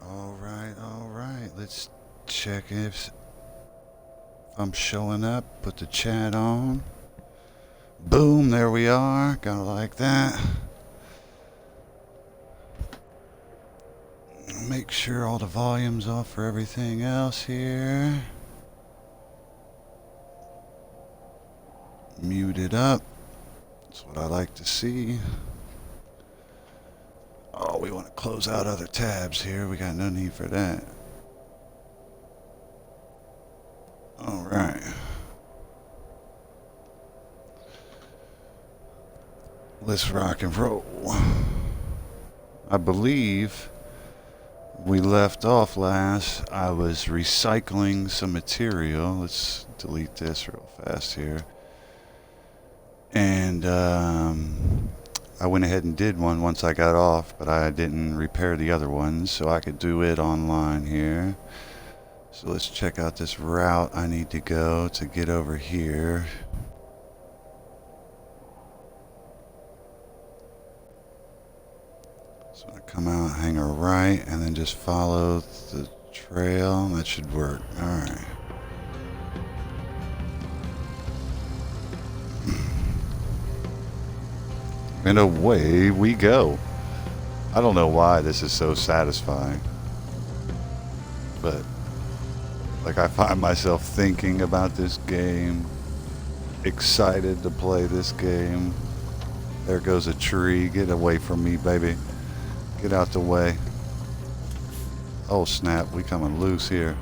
All right. Let's check if I'm showing up. Put the chat on. Boom, there we are. Gotta like that. Make sure all the volume's off for everything else here. Mute it up. That's what I like to see. Oh, we want to close out other tabs here. We got no need for that. All right. Let's rock and roll. I believe we left off last. I was recycling some material. Let's delete this real fast here. And I went ahead and did one once I got off, but I didn't repair the other ones, so I could do it online here. So let's check out this route I need to go to get over here. So I'm going to come out, hang a right, and then just follow the trail. That should work. All right. And away we go. I don't know why this is so satisfying, but like I find myself thinking about this game, excited to play this game. There goes a tree. Get away from me, baby. Get out the way. Oh snap, we coming loose here.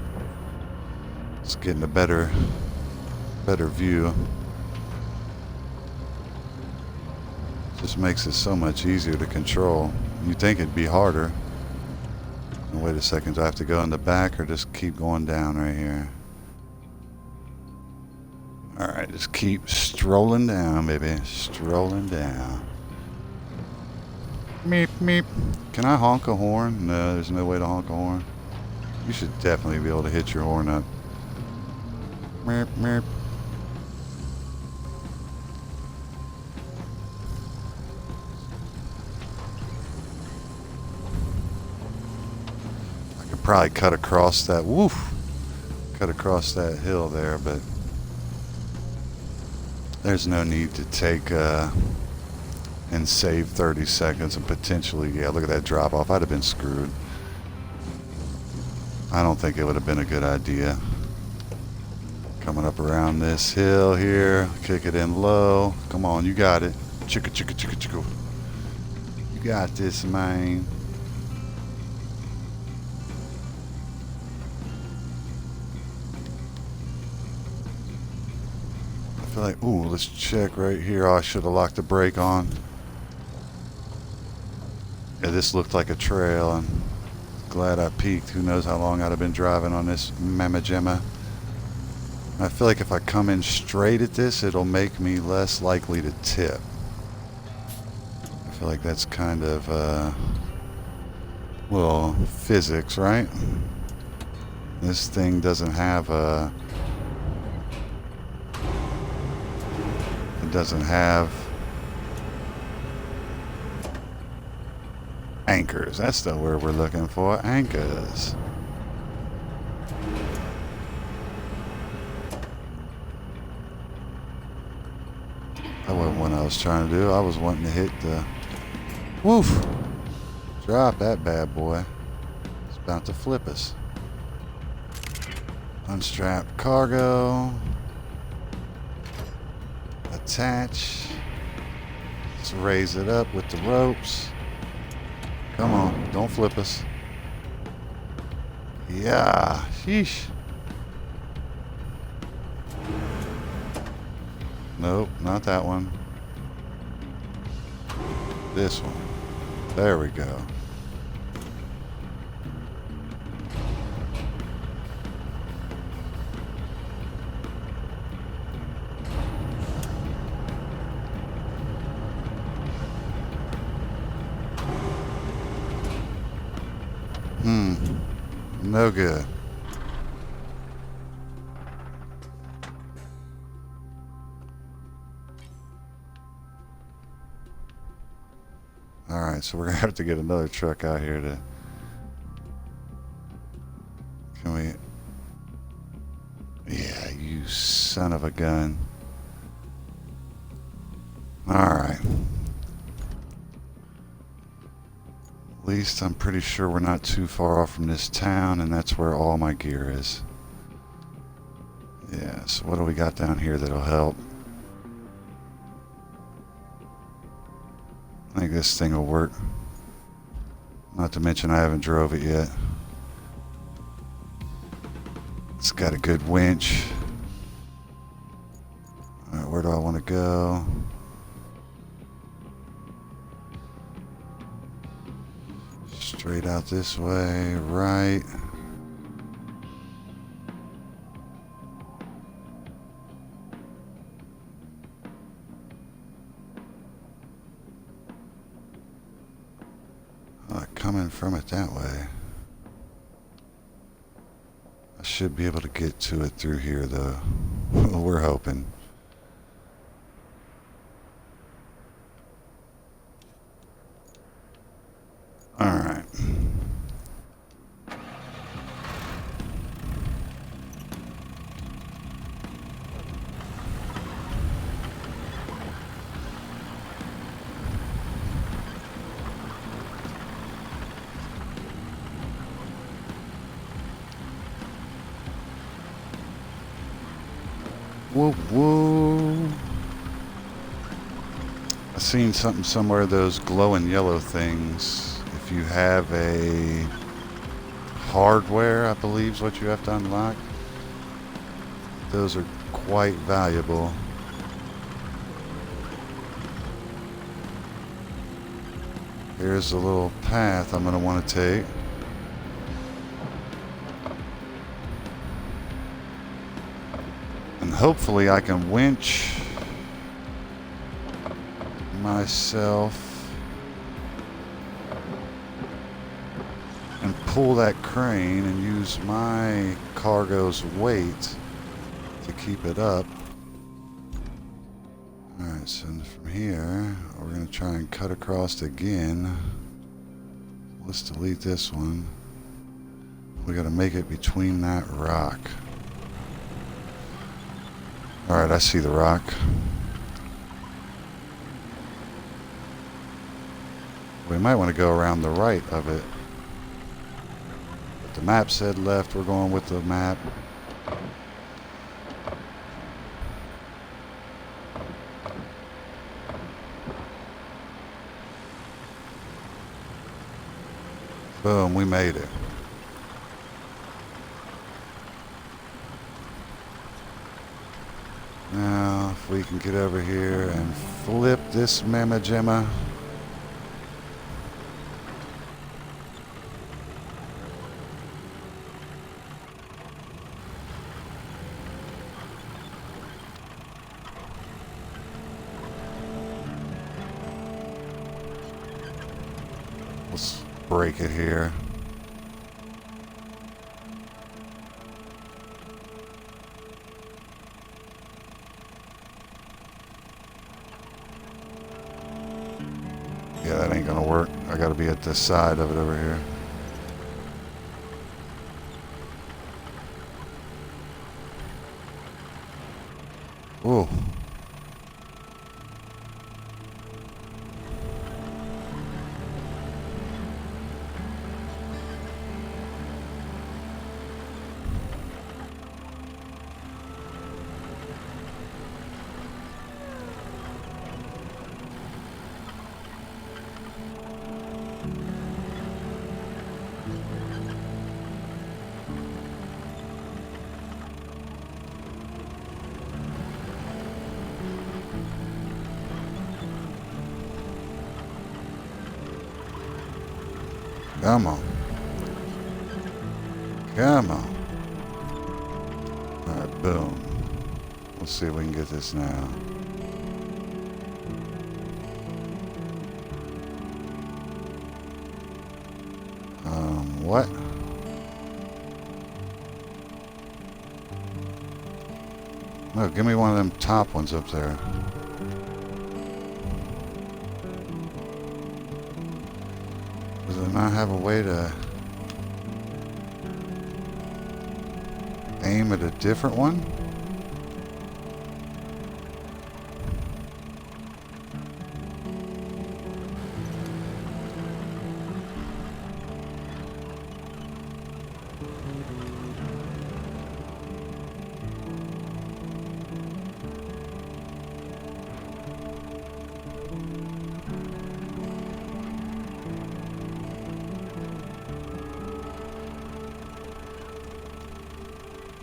It's getting a better view. Just makes it so much easier to control. You'd think it'd be harder. And wait a second, do I have to go in the back or just keep going down right here? Alright, just keep strolling down, baby. Strolling down. Meep, meep. Can I honk a horn? No, there's no way to honk a horn. You should definitely be able to hit your horn up. Meep, meep. Probably cut across that cut across that hill there, but there's no need to take and save 30 seconds and potentially, yeah, look at that drop off. I'd have been screwed. I don't think it would have been a good idea. Coming up around this hill here, kick it in low. Come on, you got it. Chicka chicka chicka chicka. You got this, man. Like, ooh, let's check right here. Oh, I should have locked the brake on. Yeah, this looked like a trail. I'm glad I peeked. Who knows how long I'd have been driving on this Mama Gemma. I feel like if I come in straight at this, it'll make me less likely to tip. I feel like that's kind of, well, physics, right? This thing doesn't have a... doesn't have anchors. That's the word we're looking for. Anchors. That wasn't what I was trying to do. I was wanting to hit the woof. Drop that bad boy. It's about to flip us. Unstrap cargo. Attach. Let's raise it up with the ropes. Come on, don't flip us. Yeah, sheesh. Nope, not that one. This one. There we go. No good. Alright, so we're going to have to get another truck out here to son of a gun. Alright. At least I'm pretty sure we're not too far off from this town, and that's where all my gear is. Yeah, so what do we got down here that'll help? I think this thing will work. Not to mention I haven't drove it yet. It's got a good winch. Alright, where do I want to go? Straight out this way, right. Coming from it that way. I should be able to get to it through here though. We're hoping. Alright. Whoa, whoa. I seen something somewhere, those glowing yellow things. If you have a hardware, I believe is what you have to unlock. Those are quite valuable. Here's a little path I'm going to want to take. And hopefully I can winch myself and pull that crane and use my cargo's weight to keep it up. Alright, so from here we're going to try and cut across again. Let's delete this one. We got to make it between that rock. Alright, I see the rock. We might want to go around the right of it. But the map said left, we're going with the map. Boom, we made it. Now, if we can get over here and flip this mamma jamma. Let's break it here. Yeah, that ain't gonna work. I gotta be at this side of it over here. Ooh. Come on. Come on. Alright, boom. Let's see if we can get this now. What? No, give me one of them top ones up there. Does it not have a way to aim at a different one?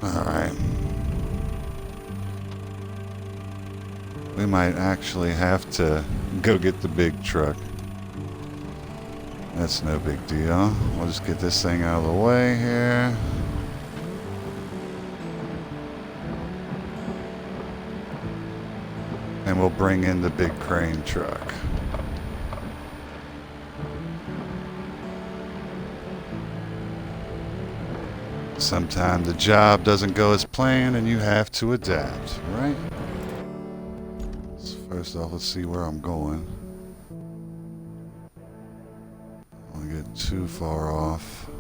Alright. We might actually have to go get the big truck. That's no big deal. We'll just get this thing out of the way here. And we'll bring in the big crane truck. Sometimes the job doesn't go as planned and you have to adapt, right? So first off, let's see where I'm going. I don't get too far off.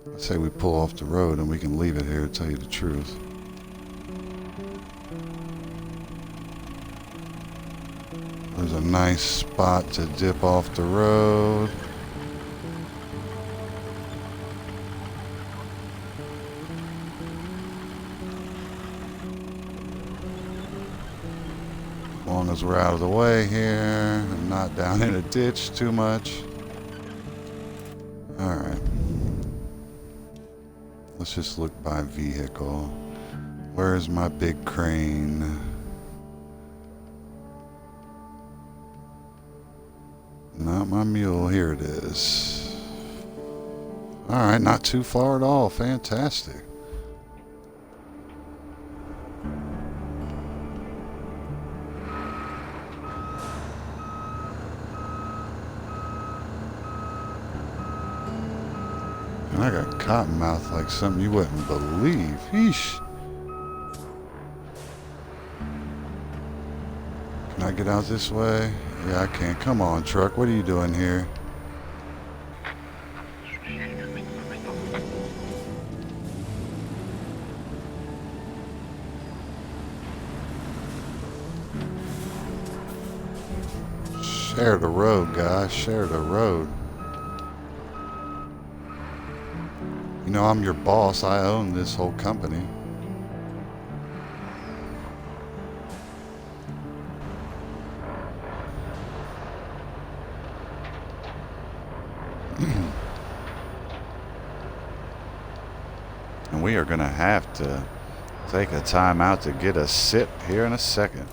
I'd say we pull off the road and we can leave it here, to tell you the truth. There's a nice spot to dip off the road. As long as we're out of the way here and not down in a ditch too much. Alright. Let's just look by vehicle. Where's my big crane? Not my mule. Here it is. Alright, not too far at all. Fantastic. And I got cottonmouth like something you wouldn't believe. Yeesh. Can I get out this way? Yeah, I can. Come on, truck. What are you doing here? Share the road, guys. Share the road. You know, I'm your boss. I own this whole company. And we are going to have to take a time out to get a sip here in a second.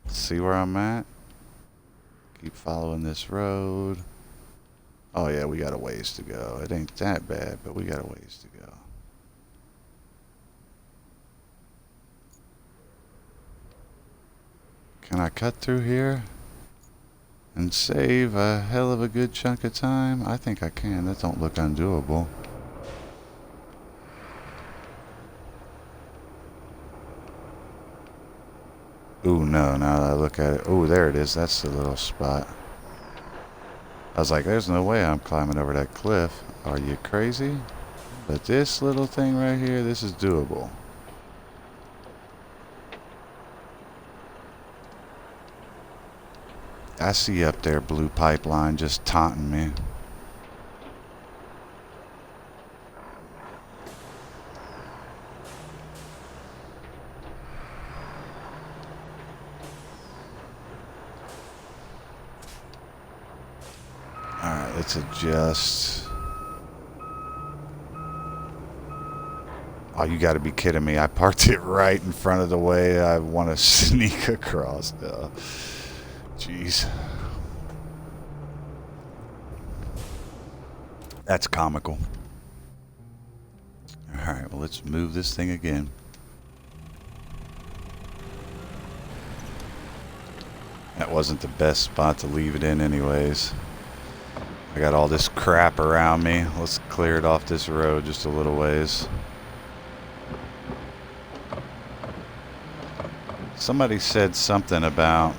See where I'm at? Keep following this road. Oh yeah, we got a ways to go. It ain't that bad, but we got a ways to go. Can I cut through here and save a hell of a good chunk of time? I think I can. That don't look undoable. Ooh, no, now that I look at it. Ooh, there it is. That's the little spot. I was like, there's no way I'm climbing over that cliff. Are you crazy? But this little thing right here, this is doable. I see up there blue pipeline just taunting me. Alright, let's adjust. Oh, you gotta be kidding me. I parked it right in front of the way I want to sneak across though. Jeez. That's comical. Alright, well, let's move this thing again. That wasn't the best spot to leave it in anyways. I got all this crap around me. Let's clear it off this road just a little ways. Somebody said something about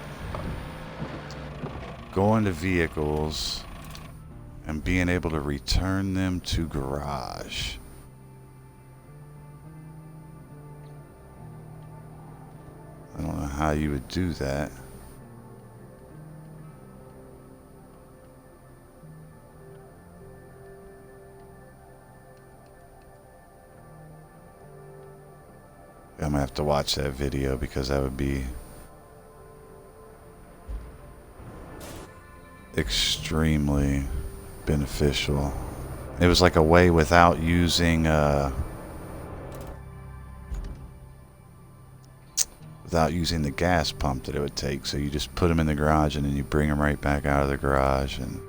going to vehicles and being able to return them to garage. I don't know how you would do that. gonna have to watch that video because that would be extremely beneficial. It was like a way without using the gas pump that it would take. So you just put them in the garage and then you bring them right back out of the garage. And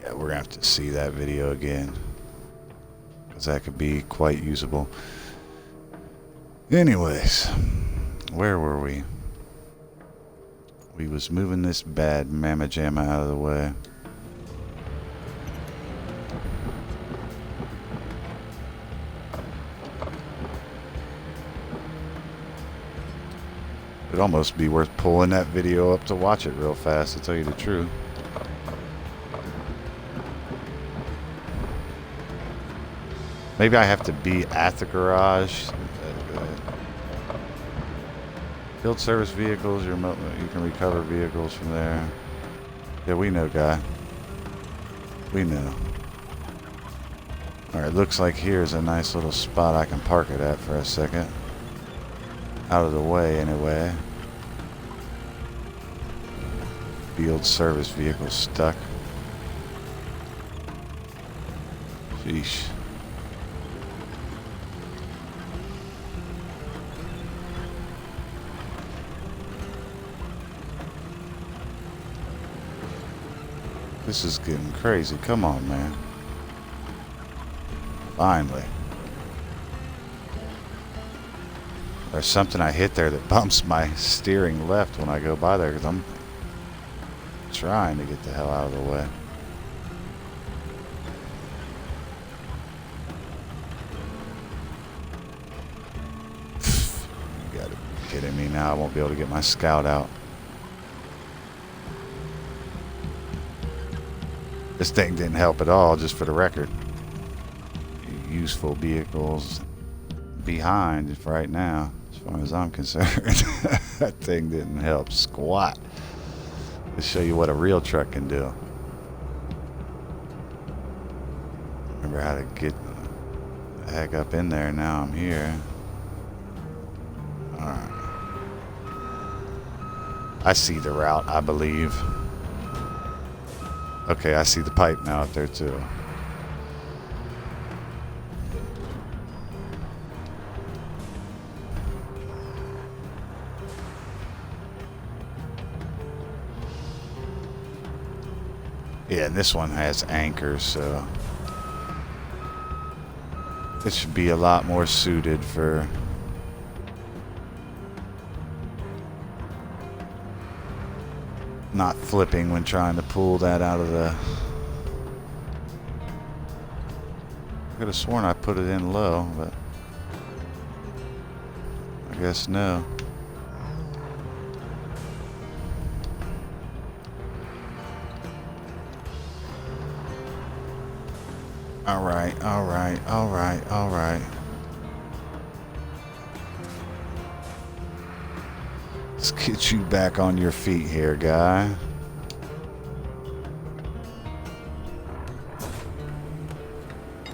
yeah, we're gonna have to see that video again because that could be quite usable. Anyways, where were we? We was moving this bad mamma jamma out of the way. It'd almost be worth pulling that video up to watch it real fast, to tell you the truth. Maybe I have to be at the garage. Field service vehicles, you can recover vehicles from there. Yeah, we know, guy. We know. Alright, looks like here's a nice little spot I can park it at for a second. Out of the way, anyway. Field service vehicle stuck. Sheesh. This is getting crazy. Come on, man. Finally. There's something I hit there that bumps my steering left when I go by there because I'm trying to get the hell out of the way. You gotta be kidding me now. I won't be able to get my Scout out. This thing didn't help at all, just for the record. Useful vehicles behind right now, as far as I'm concerned. That thing didn't help squat. To show you what a real truck can do. Remember how to get the heck up in there. Now I'm here. Alright. I see the route, I believe. Okay, I see the pipe now out there too. Yeah, and this one has anchors, so it should be a lot more suited for not flipping when trying to pull that out of the... I could have sworn I put it in low, but I guess no. Alright, alright, alright, alright. Let's get you back on your feet here, guy.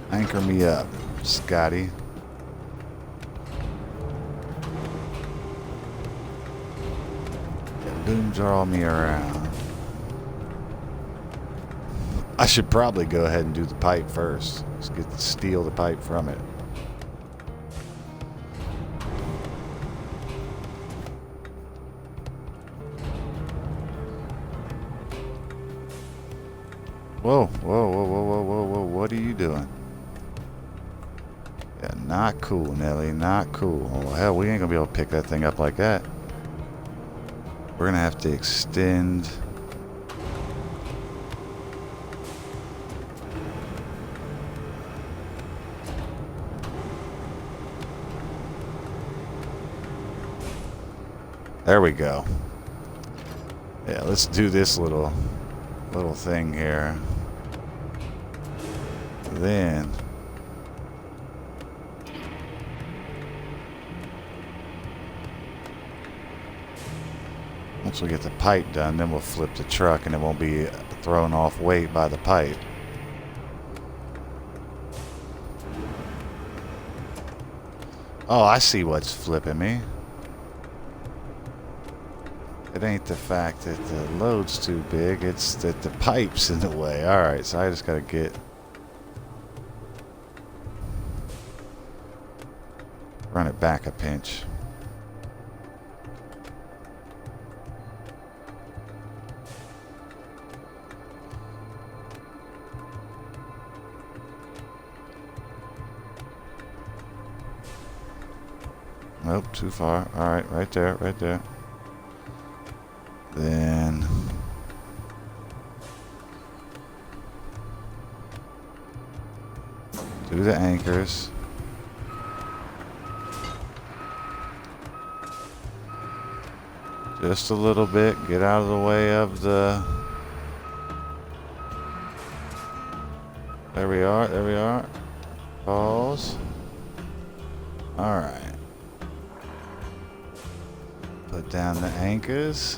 Anchor me up, Scotty. Yeah, boom draw me around. I should probably go ahead and do the pipe first. Let's steal the pipe from it. Whoa, whoa, whoa, whoa, whoa, whoa, whoa, what are you doing? Yeah, not cool, Nelly, not cool. Oh, hell, we ain't gonna be able to pick that thing up like that. We're gonna have to extend. There we go. Yeah, let's do this little thing here. Then once we get the pipe done, then we'll flip the truck and it won't be thrown off weight by the pipe. Oh, I see what's flipping me. It ain't the fact that the load's too big, it's that the pipe's in the way. Alright, so I just gotta run it back a pinch. Nope, too far. Alright, right there, right there. Then do the anchors. Just a little bit. Get out of the way of the... There we are, there we are. Pause. Alright. Put down the anchors.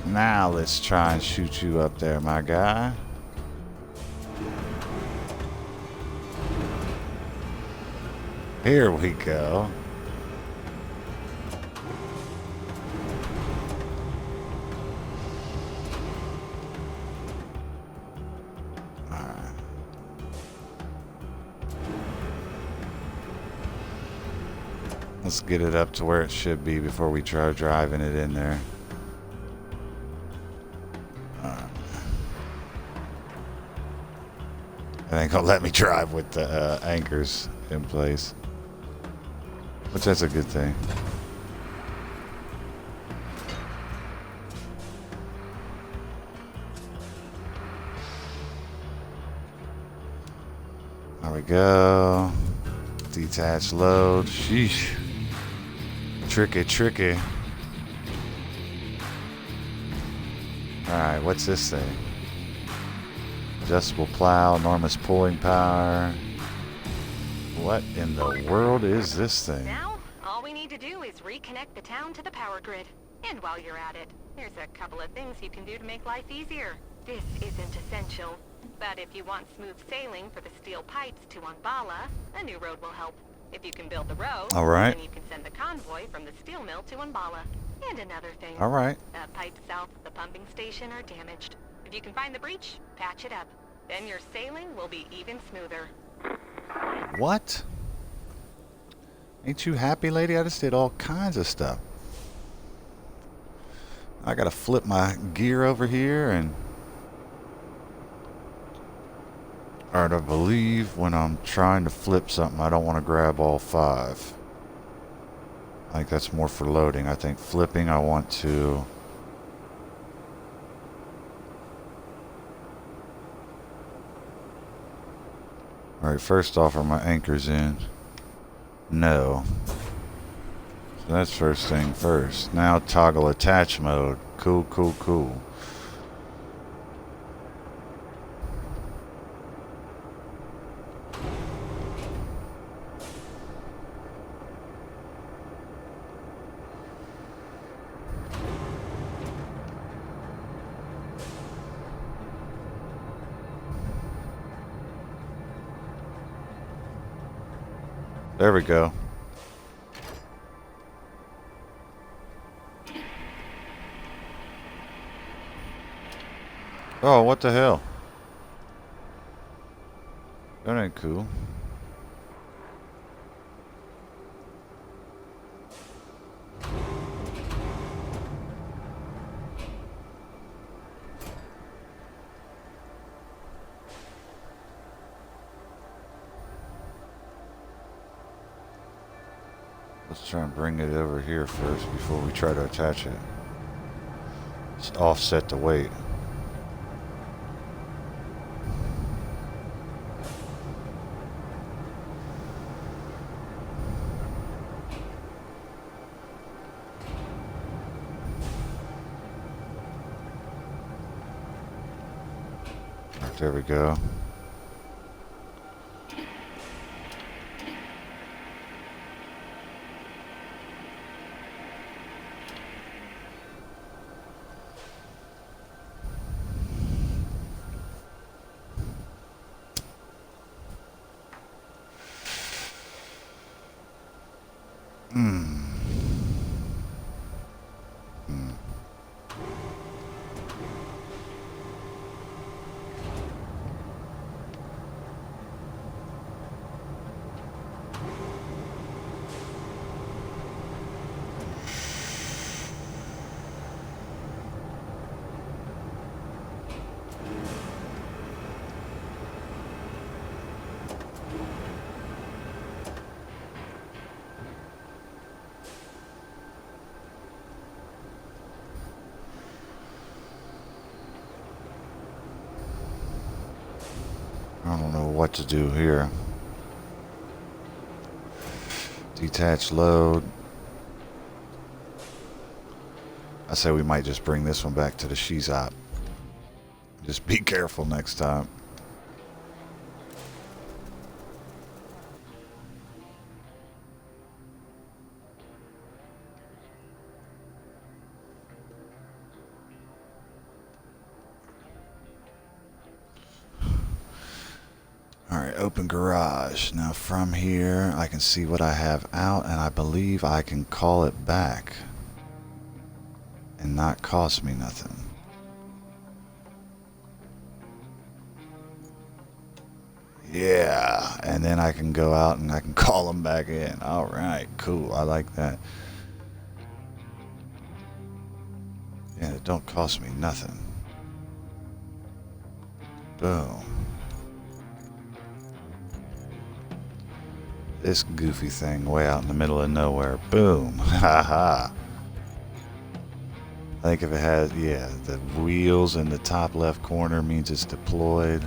Now let's try and shoot you up there, my guy. Here we go. Alright. Let's get it up to where it should be before we try driving it in there. It ain't gonna let me drive with the anchors in place. Which that's a good thing. There we go. Detach load. Sheesh. Tricky, tricky. Alright, what's this thing? Adjustable plow, enormous pulling power. What in the world is this thing? Now, all we need to do is reconnect the town to the power grid. And while you're at it, there's a couple of things you can do to make life easier. This isn't essential, but if you want smooth sailing for the steel pipes to Umbala, a new road will help. If you can build the road, then you can send the convoy from the steel mill to Umbala. And another thing. Alright. The pipes south of the pumping station are damaged. If you can find the breach, patch it up. Then your sailing will be even smoother. What? Ain't you happy, lady? I just did all kinds of stuff. I gotta flip my gear over here and... Alright, I believe when I'm trying to flip something, I don't want to grab all 5. I think that's more for loading. I think flipping, I want to... Alright, first off, are my anchors in? No. So that's first thing first. Now toggle attach mode. Cool, cool, cool. There we go. Oh, what the hell? That ain't cool. Let's try and bring it over here first before we try to attach it. Let's offset the weight. Right, there we go. Hmm. Hmm. I don't know what to do here. Detach load. I say we might just bring this one back to the Shizop. Just be careful next time. Alright, open garage. Now from here, I can see what I have out, and I believe I can call it back. And not cost me nothing. Yeah, and then I can go out and I can call them back in. Alright, cool. I like that. Yeah, it don't cost me nothing. Boom. This goofy thing way out in the middle of nowhere. Boom. Haha. I think if it has, yeah, the wheels in the top left corner means it's deployed.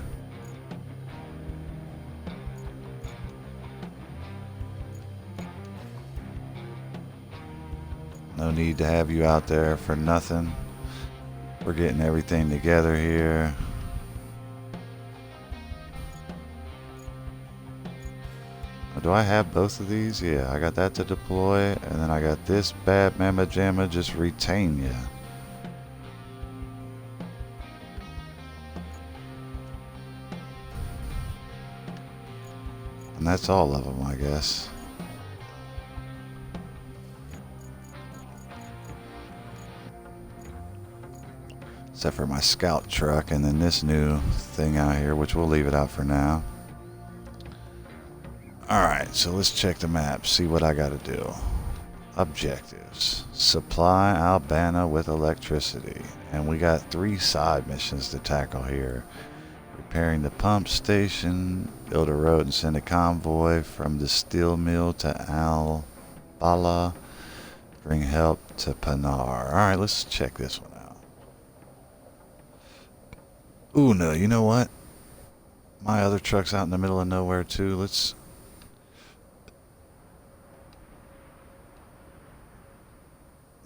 No need to have you out there for nothing. We're getting everything together here. Do I have both of these? Yeah, I got that to deploy, and then I got this bad mamma jamma just retain ya. And that's all of them, I guess. Except for my scout truck, and then this new thing out here, which we'll leave it out for now. Alright, so let's check the map, see what I gotta do. Objectives. Supply Albana with electricity. And we got 3 side missions to tackle here. Repairing the pump station, build a road and send a convoy from the steel mill to Al-Bala, bring help to Panar. Alright, let's check this one out. Ooh, no, you know what? My other truck's out in the middle of nowhere too. Let's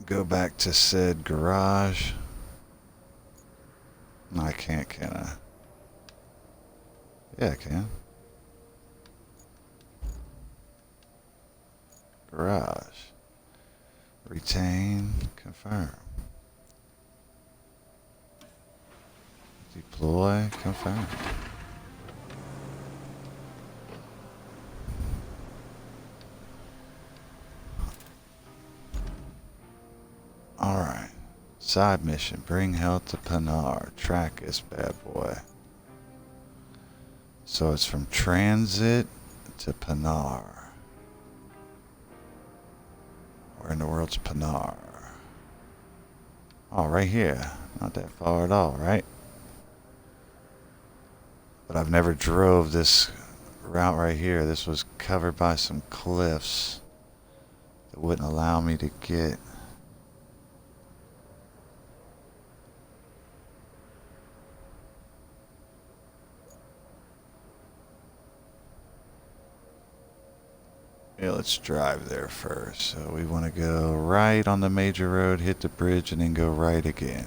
go back to said garage. No, I can't, can I? Yeah, I can. Garage. Retain. Confirm. Deploy. Confirm. Alright. Side mission. Bring health to Panar. Track this bad boy. So it's from transit to Panar. Where in the world's Panar? Oh, right here. Not that far at all, right? But I've never drove this route right here. This was covered by some cliffs that wouldn't allow me to get. Yeah, let's drive there first. So we want to go right on the major road, hit the bridge, and then go right again.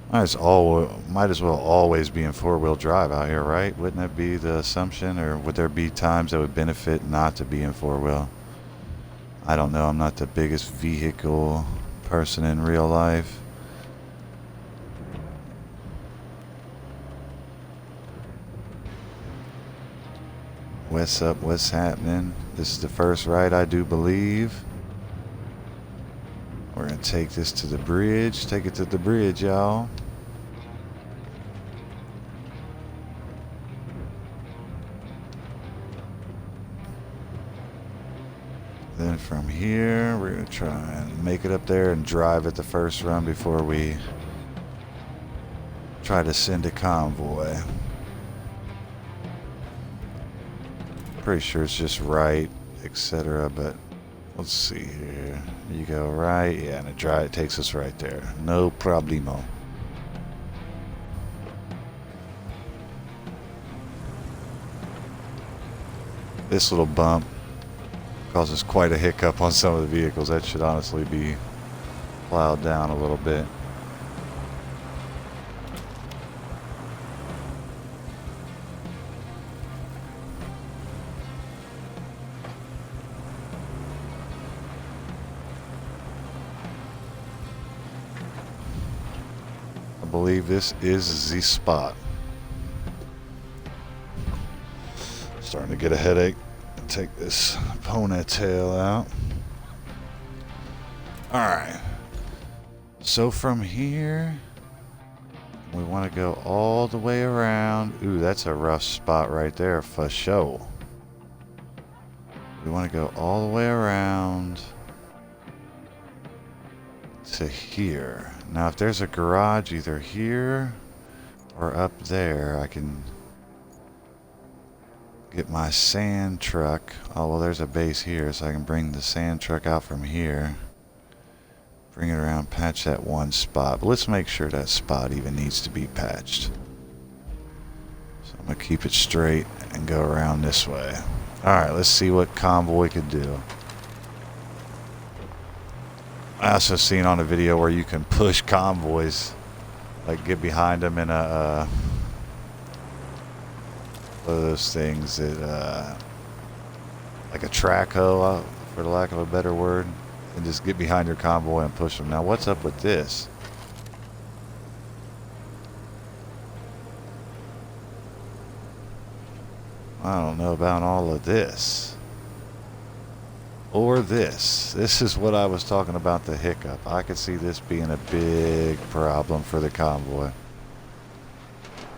Might as well always be in four-wheel drive out here, right? Wouldn't that be the assumption? Or would there be times that would benefit not to be in four-wheel? I don't know. I'm not the biggest vehicle person in real life. What's up? What's happening? This is the first ride, I do believe. We're gonna take this to the bridge. Take it to the bridge, y'all. Then from here, we're gonna try and make it up there and drive it the first run before we try to send a convoy. Pretty sure it's just right, etc. But let's see here. You go right, yeah, and it takes us right there. No problemo. This little bump causes quite a hiccup on some of the vehicles. That should honestly be plowed down a little bit. I believe this is the spot. Starting to get a headache. Take this ponytail out. Alright. So from here, we want to go all the way around. Ooh, that's a rough spot right there for sure. We want to go all the way around to here. Now, if there's a garage either here or up there, I can get my sand truck. Oh, well, there's a base here, so I can bring the sand truck out from here. Bring it around, patch that one spot. But let's make sure that spot even needs to be patched. So I'm going to keep it straight and go around this way. Alright, let's see what convoy could do. I also seen on a video where you can push convoys. Like get behind them in a... one of those things that... like a track hoe, for the lack of a better word. And just get behind your convoy and push them. Now, what's up with this? I don't know about all of this. Or this. This is what I was talking about, the hiccup. I could see this being a big problem for the convoy.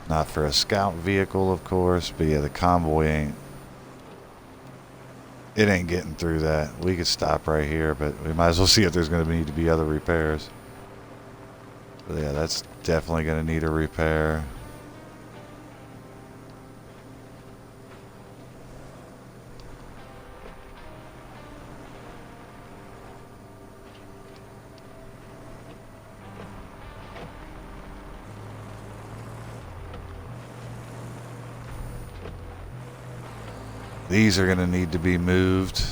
Not for a scout vehicle, of course, but yeah, the convoy ain't... it ain't getting through that. We could stop right here, but we might as well see if there's going to need to be other repairs. But yeah, that's definitely going to need a repair. These are going to need to be moved.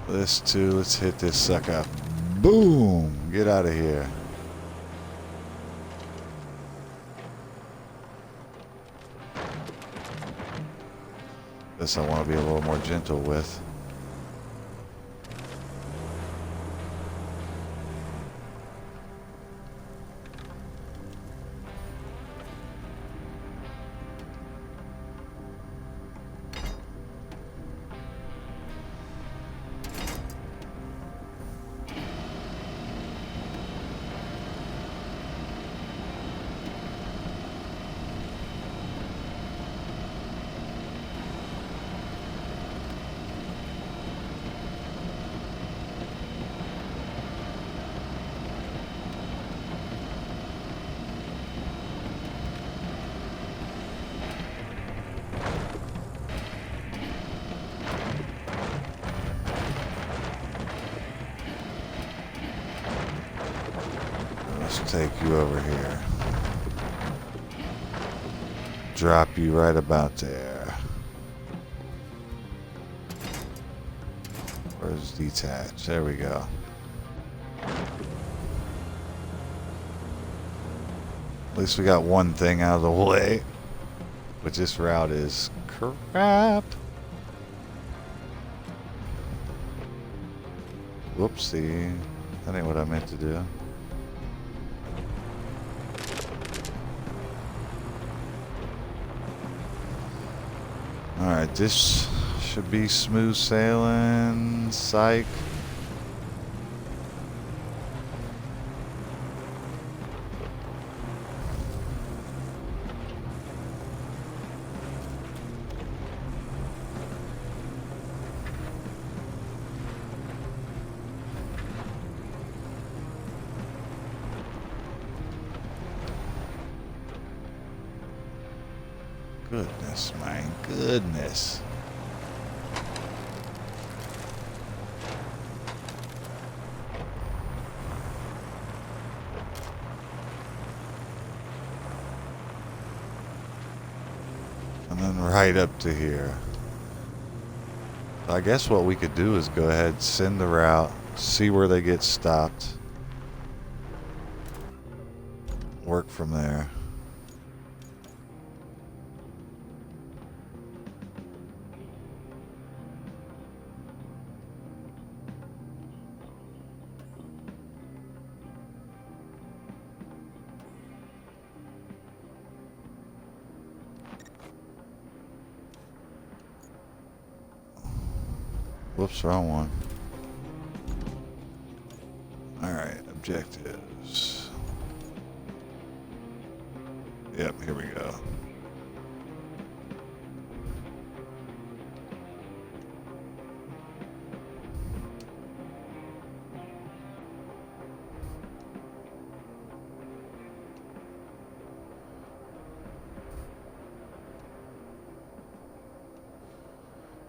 This too. Let's hit this sucker. Boom! Get out of here. This I want to be a little more gentle with. Take you over here. Drop you right about there. Where's detach? There we go. At least we got one thing out of the way. But this route is crap. Whoopsie. That ain't what I meant to do. Alright, this should be smooth sailing. Psych. Goodness, man. Goodness. And then right up to here. I guess what we could do is go ahead, send the route, see where they get stopped. Work from there. Whoops, wrong one. Alright, objectives. Yep, here we go.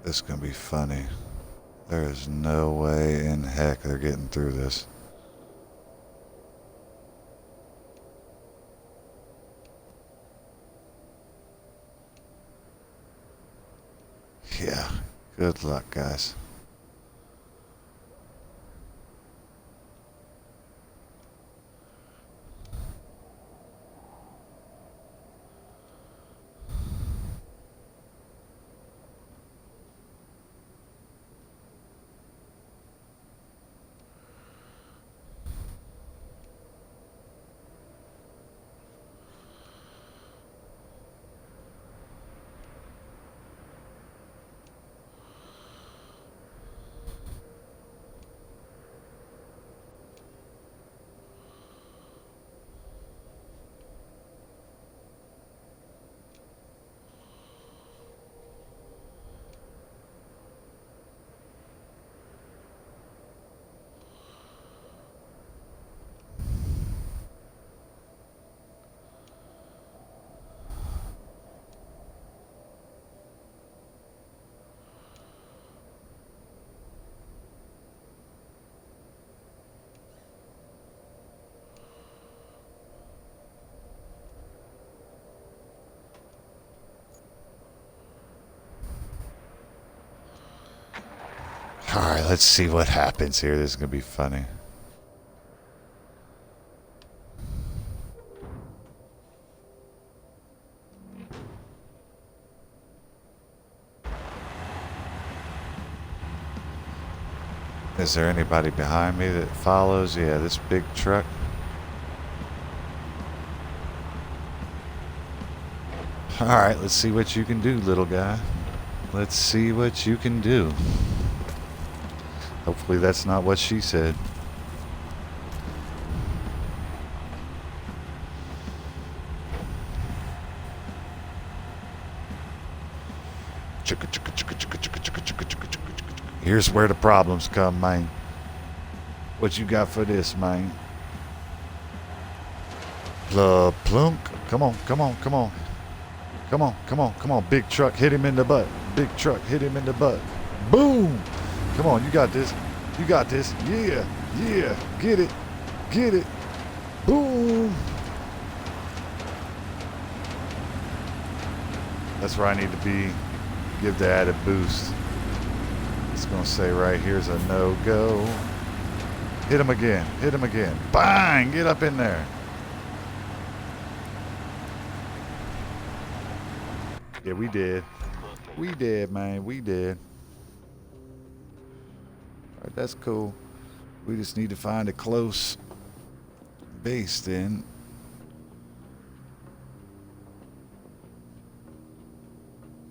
This is gonna be funny. There is no way in heck they're getting through this. Yeah, good luck, guys. Alright, let's see what happens here. This is gonna be funny. Is there anybody behind me that follows? Yeah, this big truck. Alright, let's see what you can do, little guy. Let's see what you can do. Hopefully that's not what she said. Here's where the problems come, man. What you got for this, man? Plunk. Come on, come on, come on. Come on, come on, come on. Big truck, hit him in the butt. Big truck, hit him in the butt. Boom! Come on, you got this. You got this. Yeah, yeah. Get it. Get it. Boom! That's where I need to be. Give the added boost. It's going to say right here's a no-go. Hit him again. Hit him again. Bang! Get up in there. Yeah, we did. We did, man. We did. Alright, that's cool. We just need to find a close base then.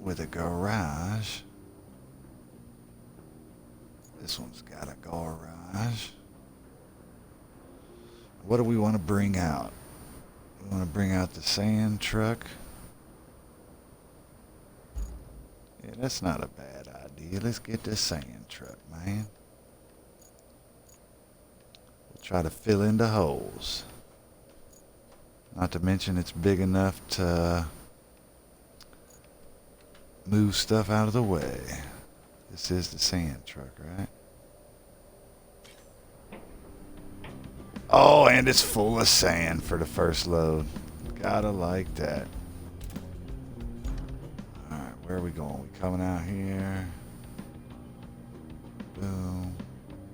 with a garage. This one's got a garage. What do we want to bring out? We want to bring out the sand truck. Yeah, that's not a bad idea. Let's get the sand truck, man. We'll try to fill in the holes. Not to mention it's big enough to move stuff out of the way. This is the sand truck, right? Oh, and it's full of sand for the first load. Gotta like that. Alright, where are we going? We coming out here. Boom.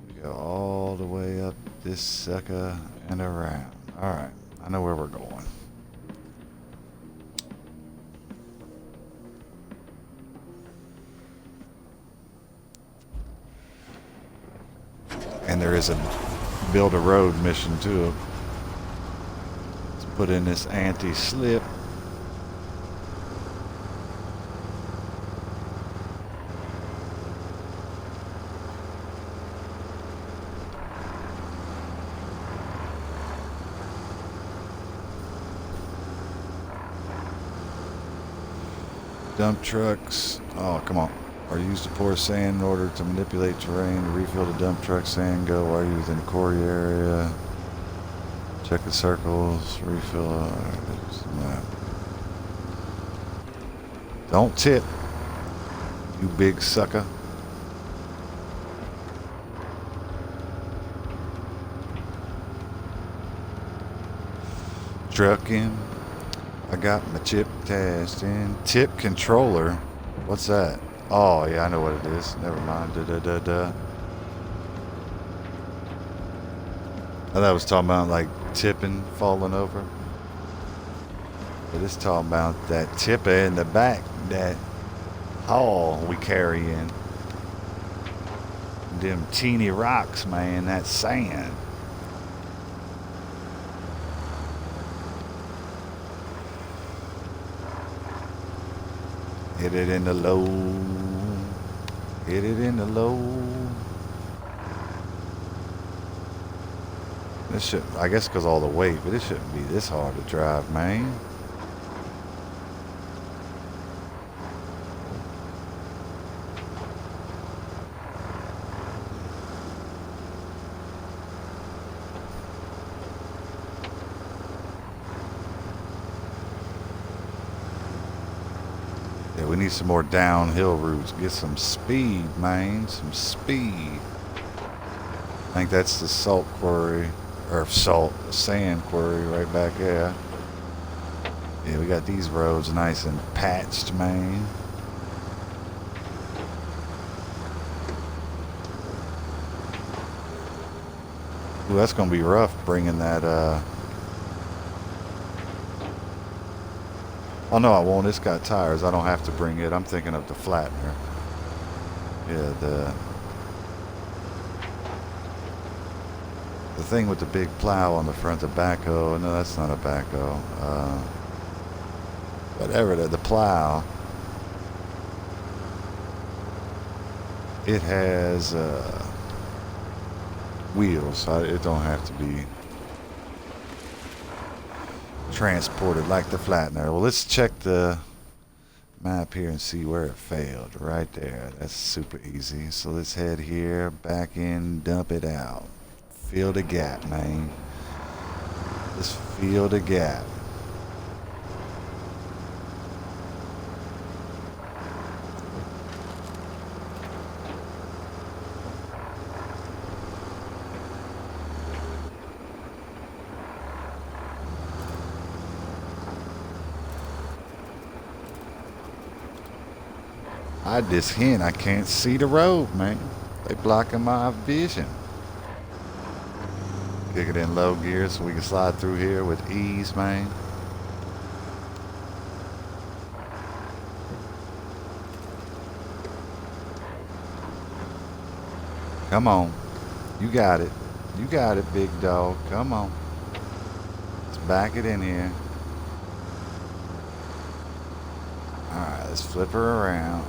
We go all the way up this sucker and around. Alright, I know where we're going. And there is a build a road mission too. Let's put in this anti-slip. Dump trucks. Oh, come on. Are used to pour sand in order to manipulate terrain. To refill the dump truck, sand go while you're within the quarry area. Check the circles. Refill. Don't tip, you big sucker. Trucking. I got my chip test in. Tip controller. What's that? Oh, yeah, I know what it is. Never mind. I thought I was talking about like tipping, falling over. But it's talking about that tipper in the back, that haul we carry in. Them teeny rocks, man, that sand. Hit it in the low. Hit it in the low. This should, I guess because all the weight, but it shouldn't be this hard to drive, man. Yeah, we need some more downhill routes. Get some speed, man. Some speed. I think that's the salt quarry. Or sand quarry right back there. Yeah, we got these roads nice and patched, man. Ooh, that's gonna be rough bringing that, oh no, I won't. It's got tires. I don't have to bring it. I'm thinking of the flattener. Yeah, the thing with the big plow on the front, the backhoe. No, that's not a backhoe. Whatever, the plow. It has wheels, so it don't have to be transported like the flattener. Well, let's check the map here and see where it failed. Right there. That's super easy. So let's head here, back in, dump it out. Fill the gap, man. Just fill the gap. This hint, I can't see the road, man. They blocking my vision. Kick it in low gear so we can slide through here with ease, man. Come on. You got it. You got it, big dog. Come on. Let's back it in here. Alright, let's flip her around.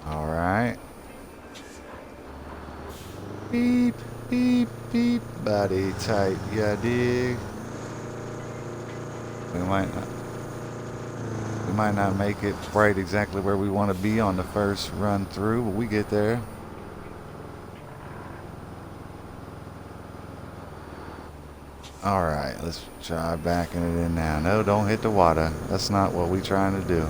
Alright. Beep, beep, beep. Body tight, ya dig? We might not make it right exactly where we want to be on the first run through, but we get there. Alright, let's try backing it in now. No, don't hit the water. That's not what we're trying to do.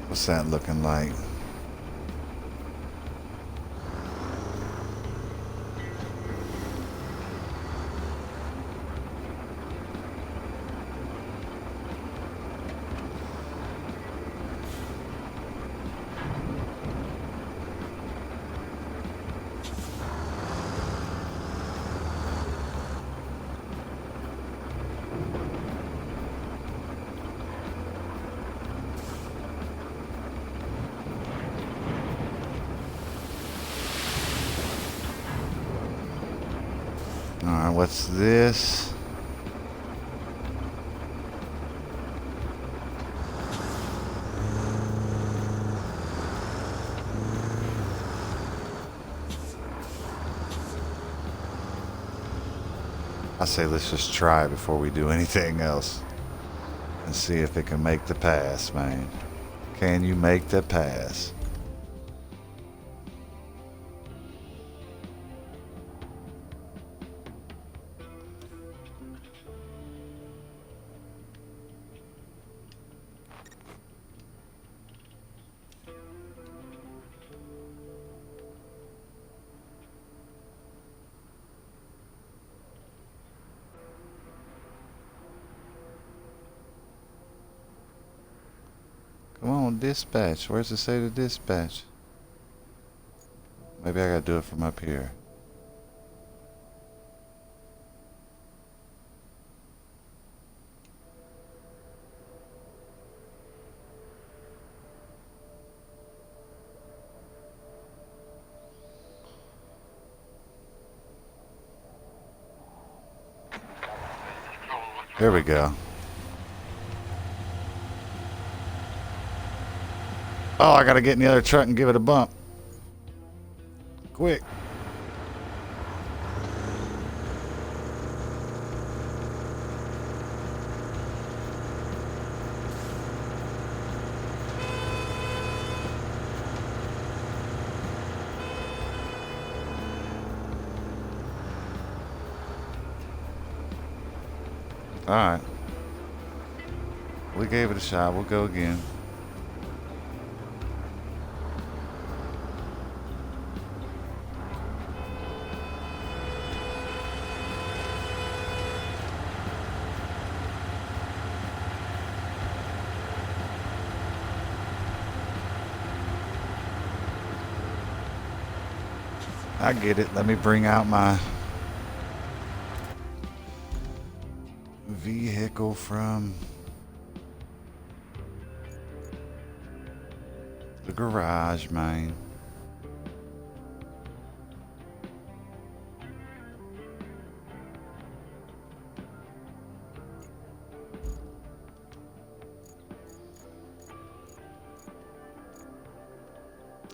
What's that looking like? Alright, what's this? I say let's just try before we do anything else. And see if it can make the pass, man. Can you make the pass? Come on, dispatch. Where's it say to dispatch? Maybe I gotta do it from up here. There we go. Oh, I gotta get in the other truck and give it a bump. Quick. Alright. We gave it a shot. We'll go again. I get it. Let me bring out my vehicle from the garage, man.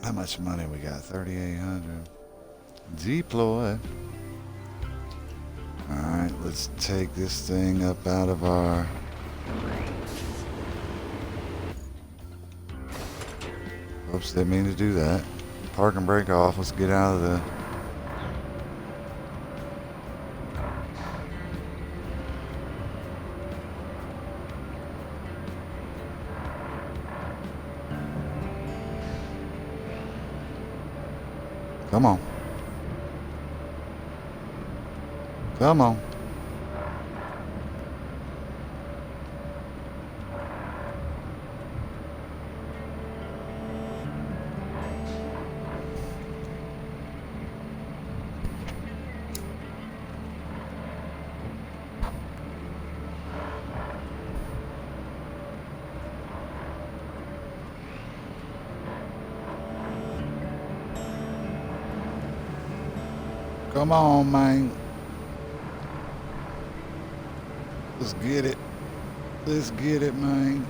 How much money we got? 3,800. Deploy. Alright, let's take this thing up out of our... Oops, didn't mean to do that. Park and brake off. Let's get out of the... Come on. Come on. Come on, man. Let's get it. Let's get it, man.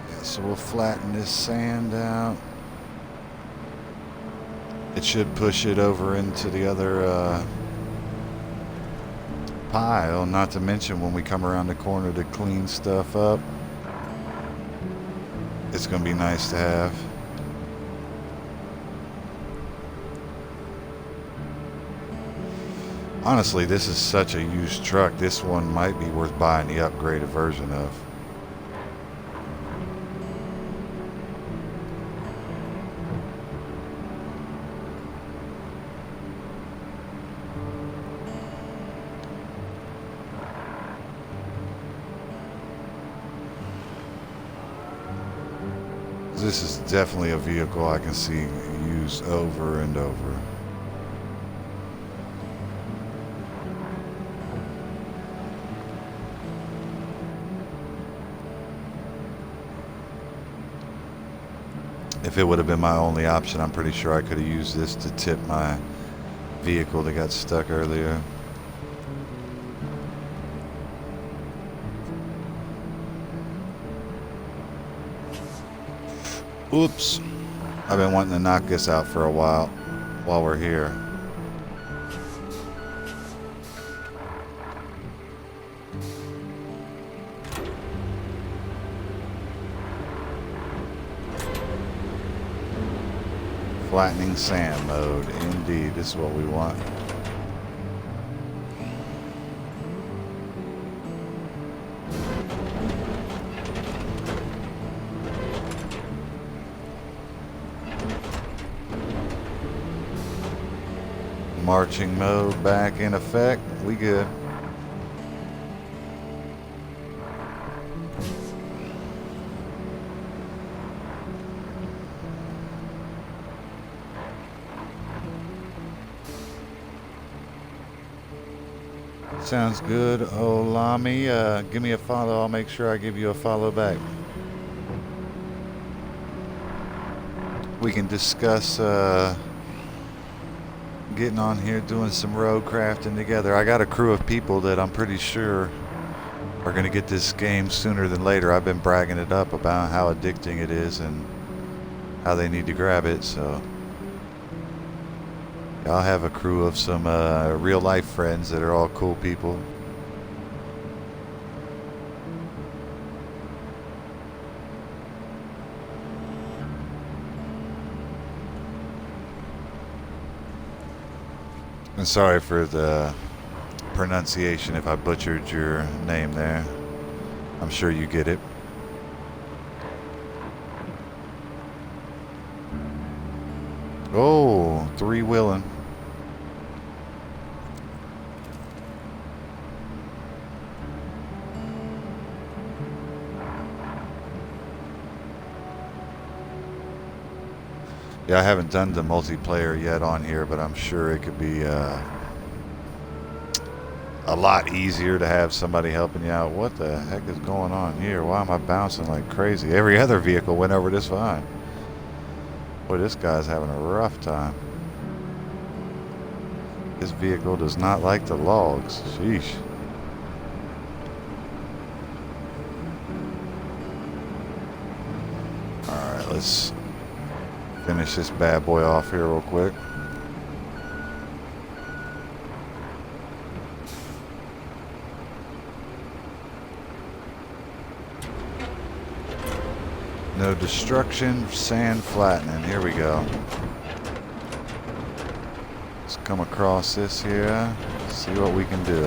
Yeah, so we'll flatten this sand out. It should push it over into the other pile, not to mention when we come around the corner to clean stuff up, it's going to be nice to have. Honestly, this is such a used truck. This one might be worth buying the upgraded version of. This is definitely a vehicle I can see used over and over. If it would have been my only option, I'm pretty sure I could have used this to tip my vehicle that got stuck earlier. Oops. I've been wanting to knock this out for a while we're here. Flattening sand mode. Indeed, this is what we want. Marching mode back in effect. We good. Sounds good, Olami. Give me a follow. I'll make sure I give you a follow back. We can discuss getting on here doing some roadcrafting together. I got a crew of people that I'm pretty sure are going to get this game sooner than later. I've been bragging it up about how addicting it is and how they need to grab it, so I'll have a crew of some real life friends that are all cool people. And sorry for the pronunciation if I butchered your name there. I'm sure you get it. Oh, three-wheeling. Yeah, I haven't done the multiplayer yet on here, but I'm sure it could be a lot easier to have somebody helping you out. What the heck is going on here? Why am I bouncing like crazy? Every other vehicle went over this fine. Boy, this guy's having a rough time. This vehicle does not like the logs. Sheesh. Alright, let's finish this bad boy off here real quick. No destruction, sand flattening. Here we go. come across this here. See what we can do.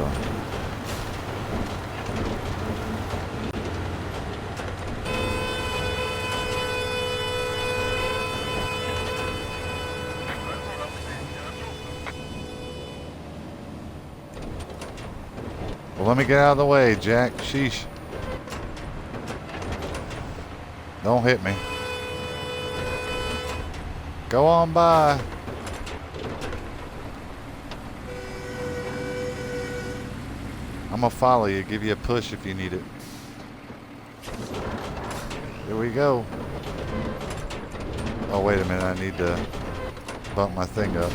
Well, let me get out of the way, Jack. Sheesh. Don't hit me. Go on by. I'm gonna follow you, give you a push if you need it. Here we go. Oh, wait a minute, I need to bump my thing up.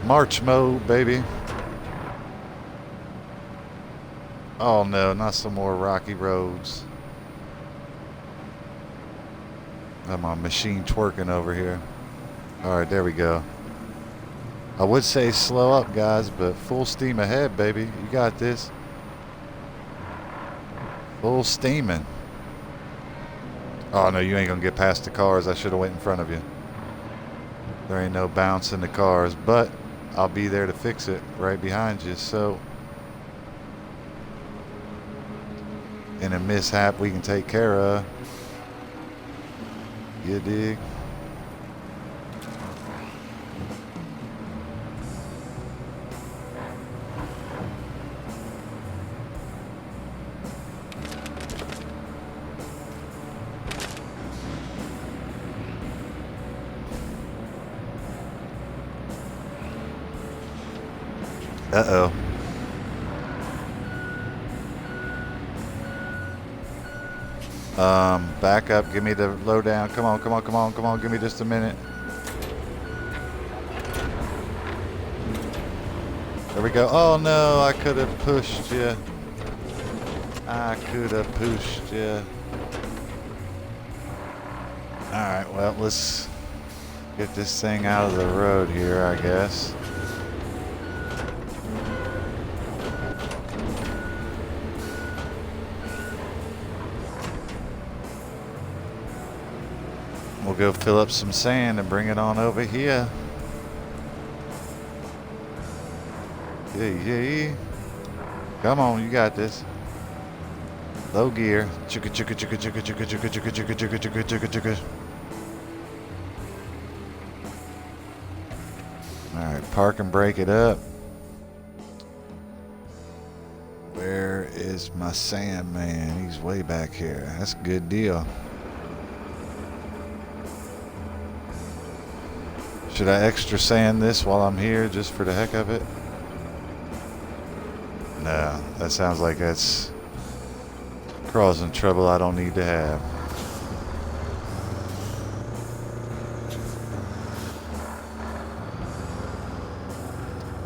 March mode, baby. Oh no, not some more rocky roads. Got my machine twerking over here. Alright, there we go. I would say slow up, guys, but full steam ahead, baby. You got this. Full steaming. Oh no, you ain't gonna get past the cars. I should have went in front of you. There ain't no bounce in the cars, but I'll be there to fix it right behind you. So in a mishap we can take care of. You dig? Uh-oh. Back up. Give me the lowdown. Come on, come on, come on, come on. Give me just a minute. There we go. Oh, no. I could have pushed you. I could have pushed you. Alright, well, let's get this thing out of the road here, I guess. We'll go fill up some sand and bring it on over here. Yeah. Come on, you got this. Low gear. Chicka chicka chicka chicka chicka chicka chicka chicka chicka chicka chicka chicka. Alright, park and break it up. Where is my sand man? He's way back here. That's a good deal. Should I extra sand this while I'm here just for the heck of it? No, that sounds like that's causing trouble I don't need to have.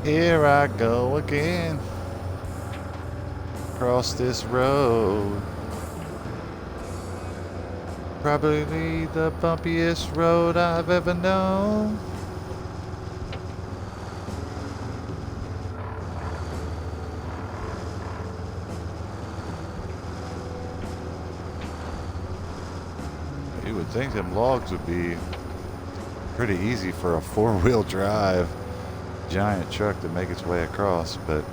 Here I go again. Across this road. Probably the bumpiest road I've ever known. You would think them logs would be pretty easy for a four-wheel drive giant truck to make its way across, but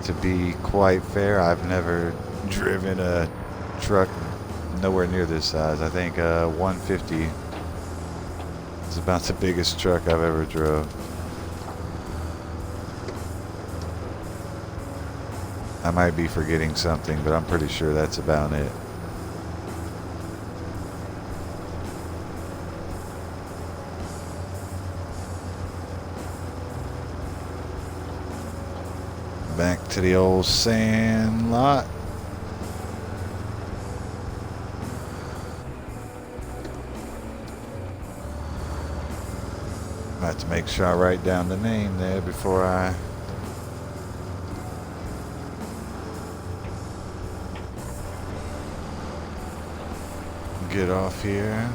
to be quite fair, I've never driven a truck nowhere near this size. I think 150 is about the biggest truck I've ever drove. I might be forgetting something, but I'm pretty sure that's about it. Back to the old sand lot. I have to make sure I write down the name there before I get off here.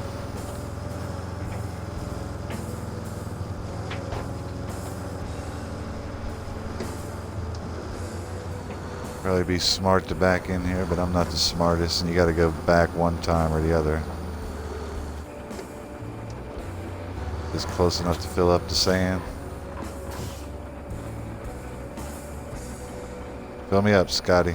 Probably be smart to back in here, but I'm not the smartest, and you got to go back one time or the other. Is close enough to fill up the sand. Fill me up, Scotty.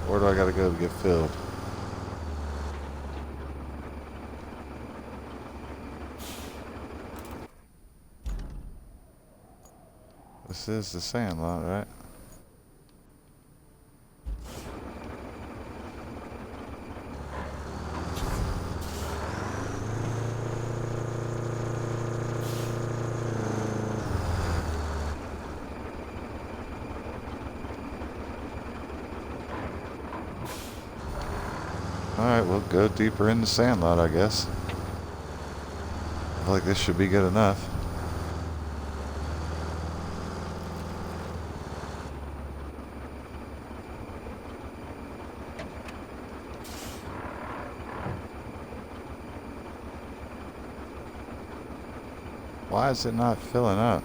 Where do I gotta go to get filled? This is the sand lot, right? Alright, we'll go deeper in the sand lot, I guess. I feel like this should be good enough. Why is it not filling up?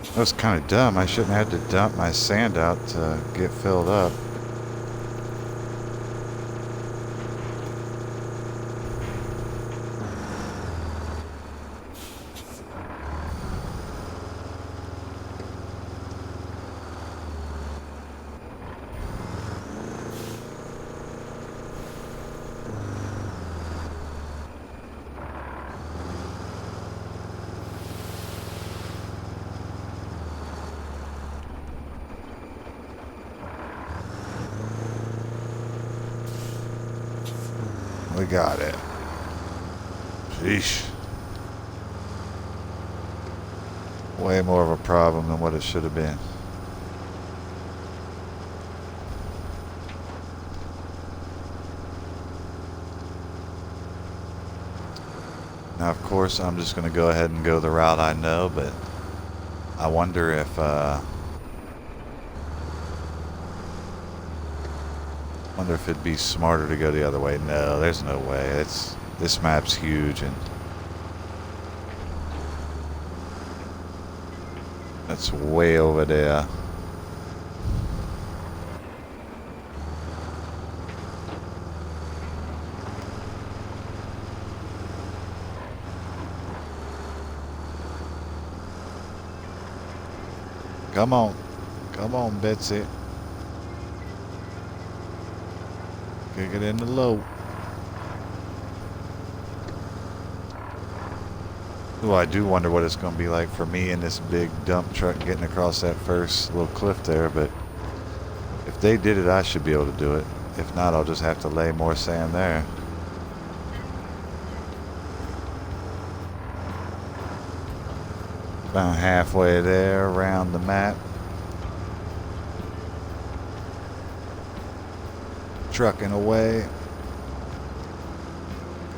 That was kind of dumb. I shouldn't have had to dump my sand out to get filled up. We got it. Sheesh. Way more of a problem than what it should have been. Now, of course, I'm just going to go ahead and go the route I know, but I wonder if it'd be smarter to go the other way. No, there's no way. This map's huge, and that's way over there. Come on, Betsy. Kick it in the low. Ooh, I do wonder what it's going to be like for me in this big dump truck getting across that first little cliff there, but if they did it, I should be able to do it. If not, I'll just have to lay more sand there. About halfway there around the map. Trucking away.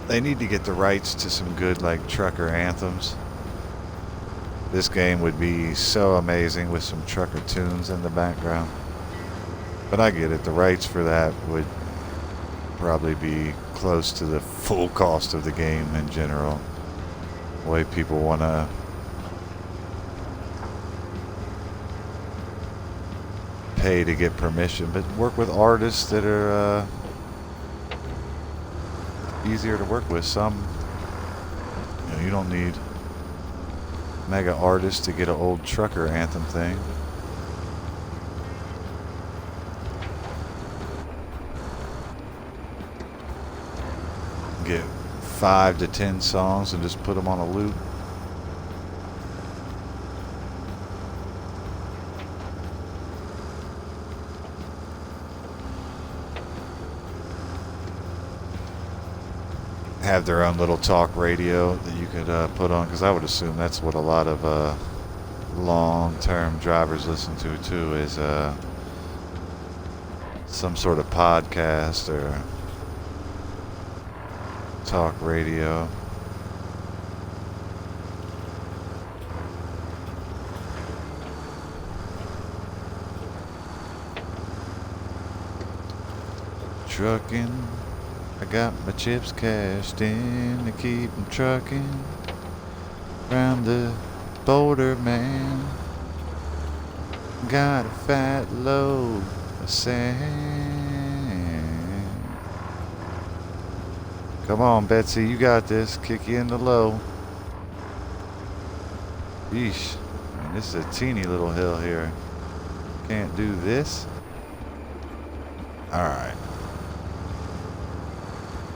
They need to get the rights to some good like trucker anthems. This game would be so amazing with some trucker tunes in the background. But I get it, the rights for that would probably be close to the full cost of the game in general. The way people want to pay to get permission, but work with artists that are easier to work with. Some, you don't need mega artists to get an old trucker anthem thing. Get 5 to 10 songs and just put them on a loop. Have their own little talk radio that you could put on, because I would assume that's what a lot of long-term drivers listen to too, is some sort of podcast or Talk radio. Trucking. I got my chips cashed in to keep 'em trucking. Round the border, man. Got a fat load of sand. Come on, Betsy, you got this. Kick you in the low. Yeesh. Man, this is a teeny little hill here. Can't do this. Alright.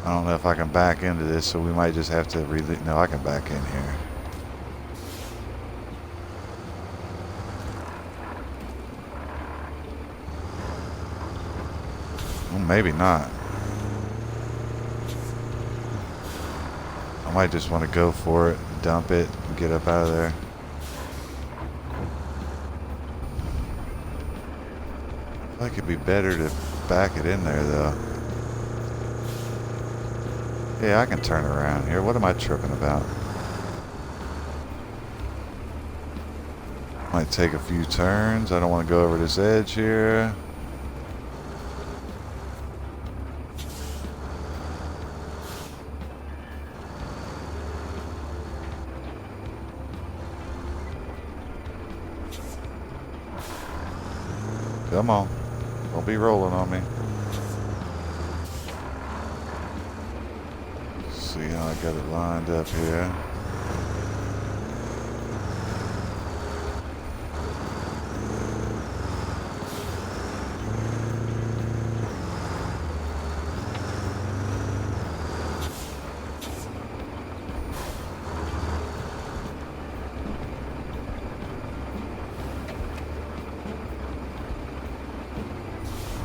I don't know if I can back into this, so we might just have to release. No, I can back in here. Well, maybe not. I might just want to go for it, dump it, and get up out of there. I feel like it'd be better to back it in there, though. Yeah, I can turn around here. What am I tripping about? Might take a few turns. I don't want to go over this edge here. Come on. Don't be rolling on me. See how I got it lined up here.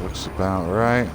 Looks about right.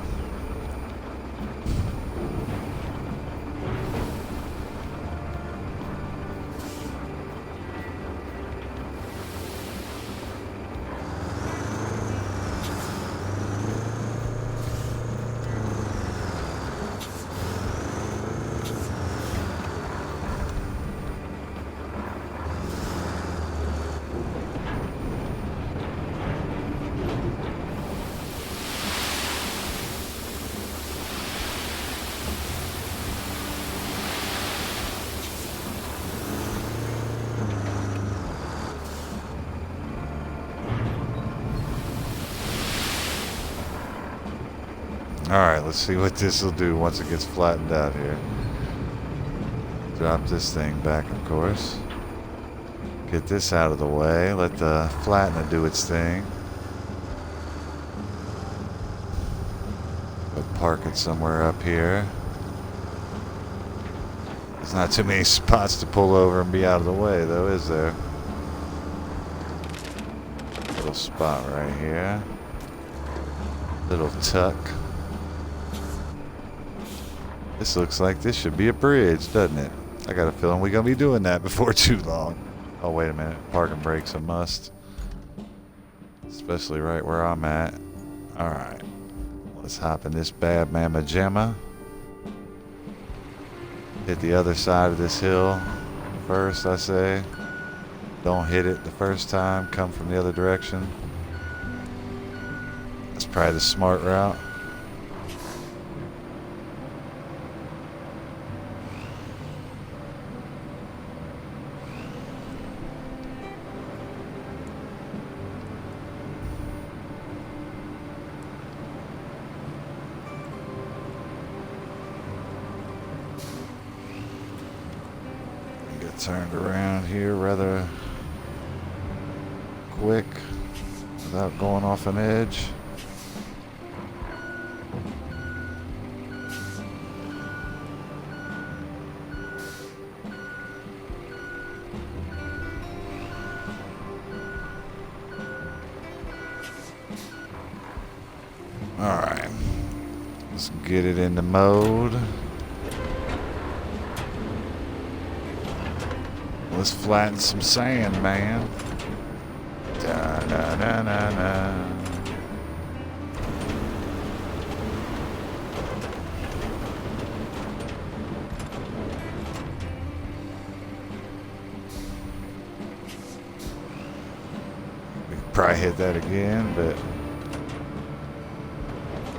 Alright, let's see what this will do once it gets flattened out here. Drop this thing back, of course. Get this out of the way. Let the flattener do its thing. But park it somewhere up here. There's not too many spots to pull over and be out of the way, though, is there? Little spot right here. Little tuck. This looks like this should be a bridge, doesn't it? I got a feeling we're going to be doing that before too long. Oh, wait a minute. Parking brake's a must. Especially right where I'm at. Alright. Let's hop in this bad mamma jamma. Hit the other side of this hill first, I say. Don't hit it the first time. Come from the other direction. That's probably the smart route. Turned around here rather quick without going off an edge. All right, let's get it into mode. Let's flatten some sand, man. Da, da, da, da, da. Probably hit that again, but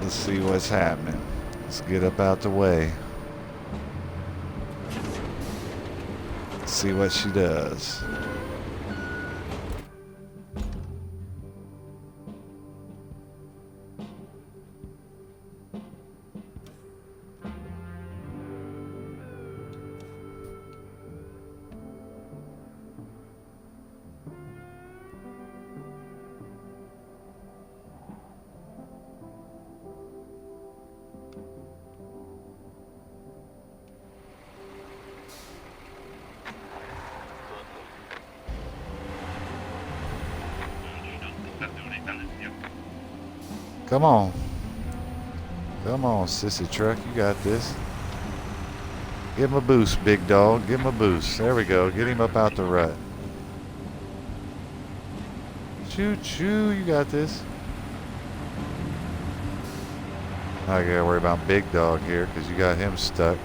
let's see what's happening. Let's get up out the way. Let's see what she does. Come on. Come on, sissy truck. You got this. Give him a boost, big dog. Give him a boost. There we go. Get him up out the rut. Choo choo. You got this. I gotta worry about big dog here because you got him stuck.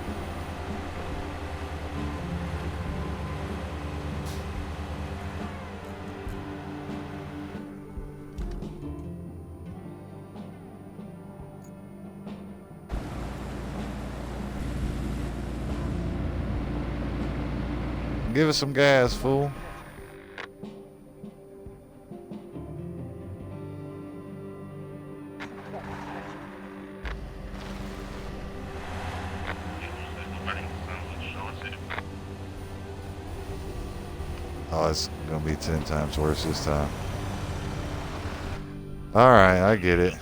Give us some gas, fool. Oh, it's gonna be 10 times worse this time. Alright, I get it.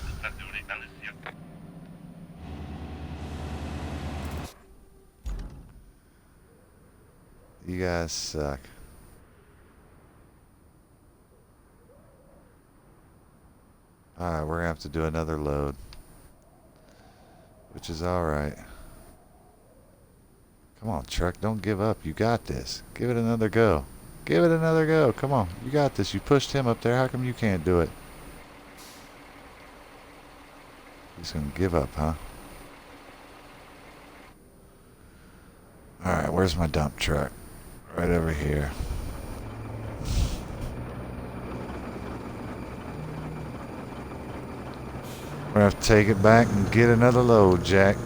You guys suck. Alright, we're gonna have to do another load. Which is alright. Come on, truck, don't give up. You got this. Give it another go. Give it another go. Come on, you got this. You pushed him up there. How come you can't do it? He's gonna give up, huh? Alright, where's my dump truck? Right over here. We're gonna have to take it back and get another load, Jack.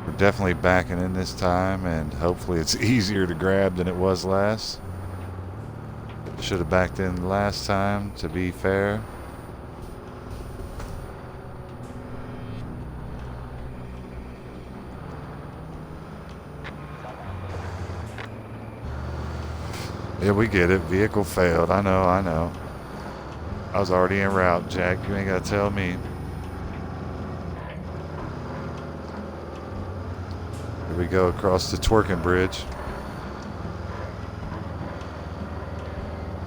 We're definitely backing in this time, and hopefully it's easier to grab than it was last. Should have backed in last time, to be fair. Yeah, we get it. Vehicle failed. I know, I know. I was already en route, Jack. You ain't gotta tell me. Here we go across the twerking bridge.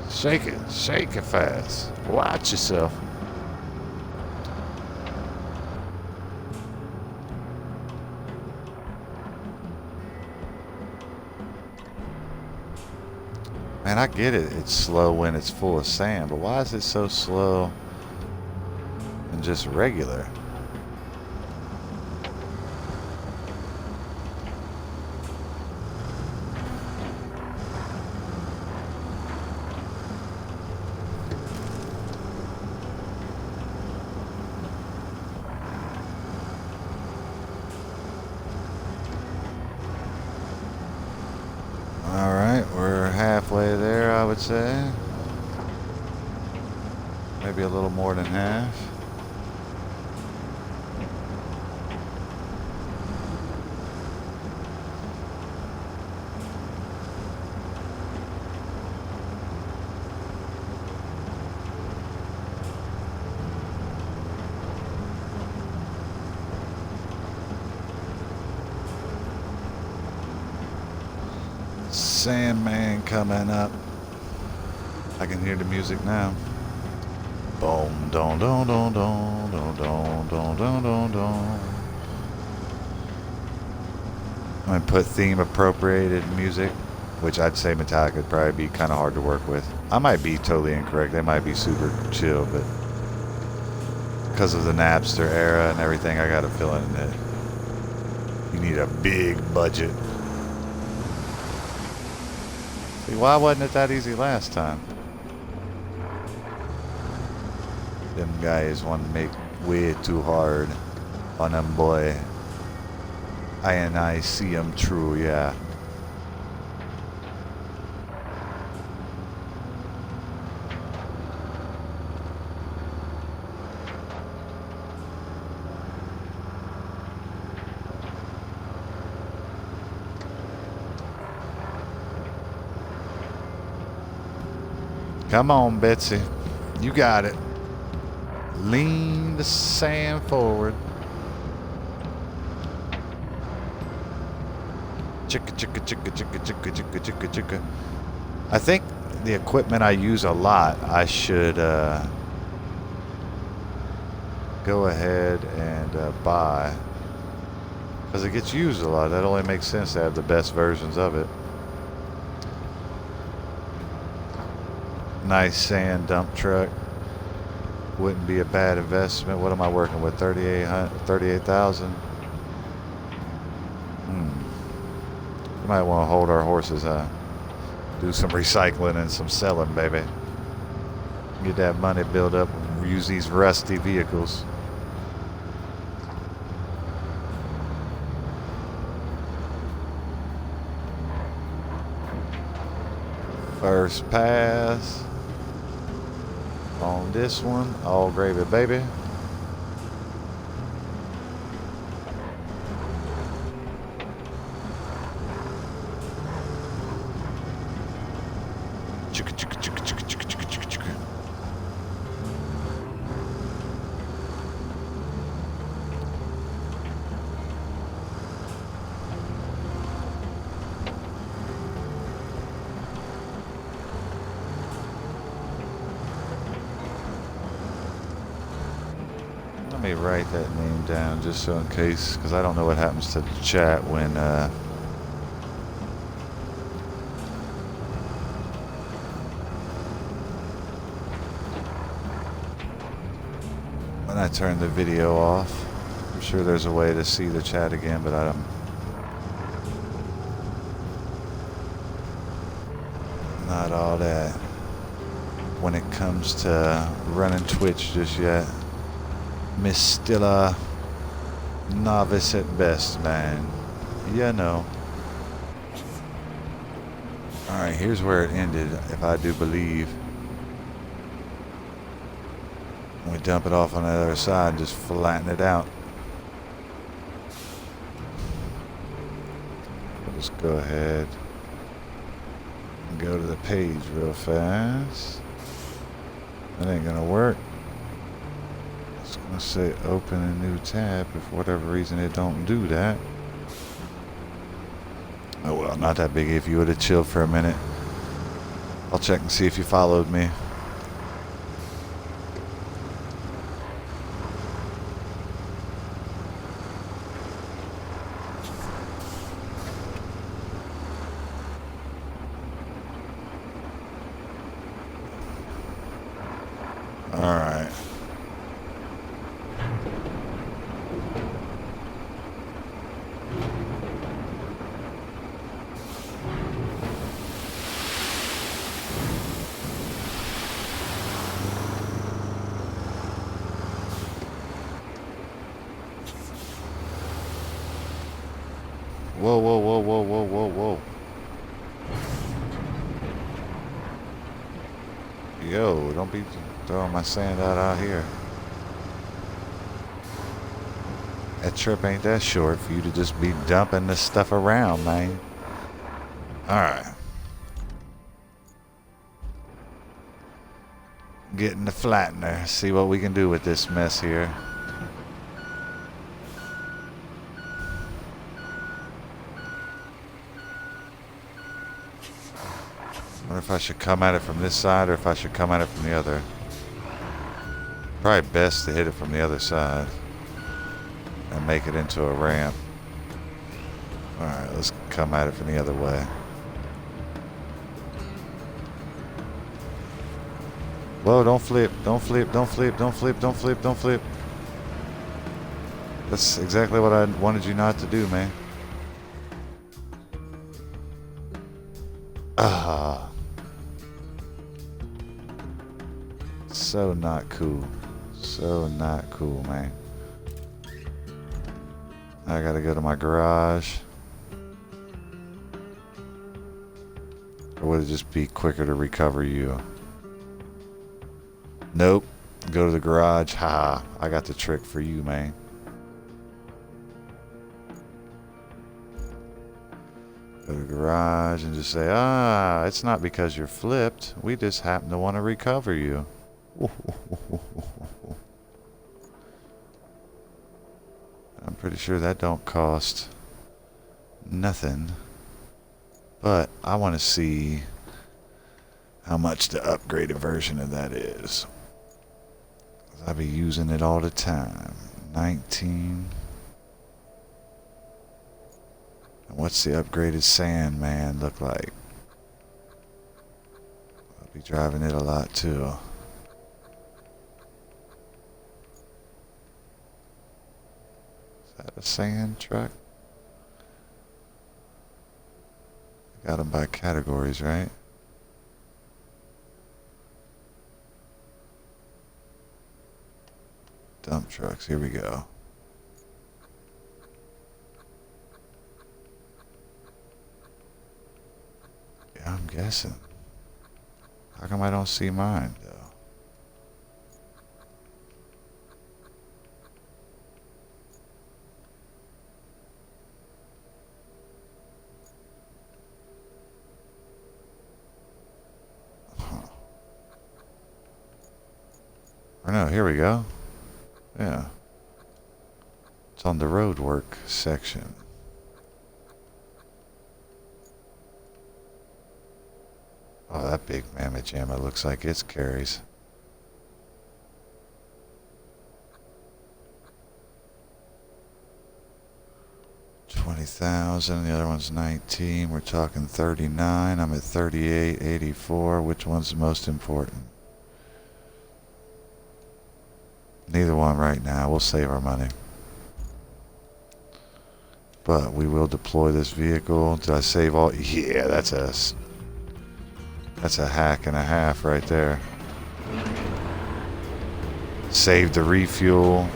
Shake it fast. Watch yourself. Man, I get it. It's slow when it's full of sand, but why is it so slow and just regular? Halfway there, I would say. Maybe a little more than half. Sandman coming up. I can hear the music now. Boom, don, don, don, don, don, don, don, don, don, don. I'm gonna put theme appropriated music, which I'd say Metallica would probably be kind of hard to work with. I might be totally incorrect. They might be super chill, but because of the Napster era and everything, I got a feeling that You need a big budget. See, why wasn't it that easy last time? Them guys want to make way too hard on them, boy. I see them true, yeah. Come on, Betsy. You got it. Lean the sand forward. Chicka, chicka, chicka, chicka, chicka, chicka, chicka, chicka. I think the equipment I use a lot, I should go ahead and buy. Because it gets used a lot. That only makes sense to have the best versions of it. Nice sand dump truck. Wouldn't be a bad investment. What am I working with? 38,000. You might want to hold our horses, do some recycling and some selling, baby. Get that money built up and use these rusty vehicles. First pass on this one. All gravy, baby. Chicka, chicka, chicka, chicka, chicka, chicka, chicka, chicka. Let me write that name down just so in case, because I don't know what happens to the chat when I turn the video off. I'm sure there's a way to see the chat again, but I'm not all that when it comes to running Twitch just yet. Miss still a novice at best, man. You know. Alright, here's where it ended, if I do believe. We dump it off on the other side and just flatten it out. We'll just go ahead and go to the page real fast. That ain't gonna work. It's gonna say open a new tab. If for whatever reason it don't do that. Oh well, not that big. If you would have chilled for a minute, I'll check and see if you followed me. Alright. Whoa, whoa, whoa, whoa, whoa, whoa, whoa. Yo, don't be throwing my sand out here. That trip ain't that short for you to just be dumping this stuff around, man. Alright. Getting the flattener. See what we can do with this mess here. I wonder if I should come at it from this side or if I should come at it from the other. Probably best to hit it from the other side and make it into a ramp. Alright, let's come at it from the other way. Whoa, don't flip, don't flip, don't flip, don't flip, don't flip, don't flip. That's exactly what I wanted you not to do, man. Ah, so not cool. So not cool, man. I gotta go to my garage. Or would it just be quicker to recover you? Nope. Go to the garage. Ha! I got the trick for you, man. Go to the garage and just say, ah, it's not because you're flipped. We just happen to want to recover you. I'm pretty sure that don't cost nothing. But I want to see how much the upgraded version of that is. I'll be using it all the time. 19. And what's the upgraded Sandman look like? I'll be driving it a lot too. Is that a sand truck? Got them by categories, right? Dump trucks, here we go. Yeah, I'm guessing. How come I don't see mine, though? Huh. Or no, here we go. Yeah. It's on the road work section. Oh, that big mammoth jammer looks like it's carries. $20,000. The other one's 19. We're talking 39. I'm at 38, 84. Which one's the most important? Neither one right now. We'll save our money. But we will deploy this vehicle. Did I save all? Yeah, that's a hack and a half right there. Save the refuel.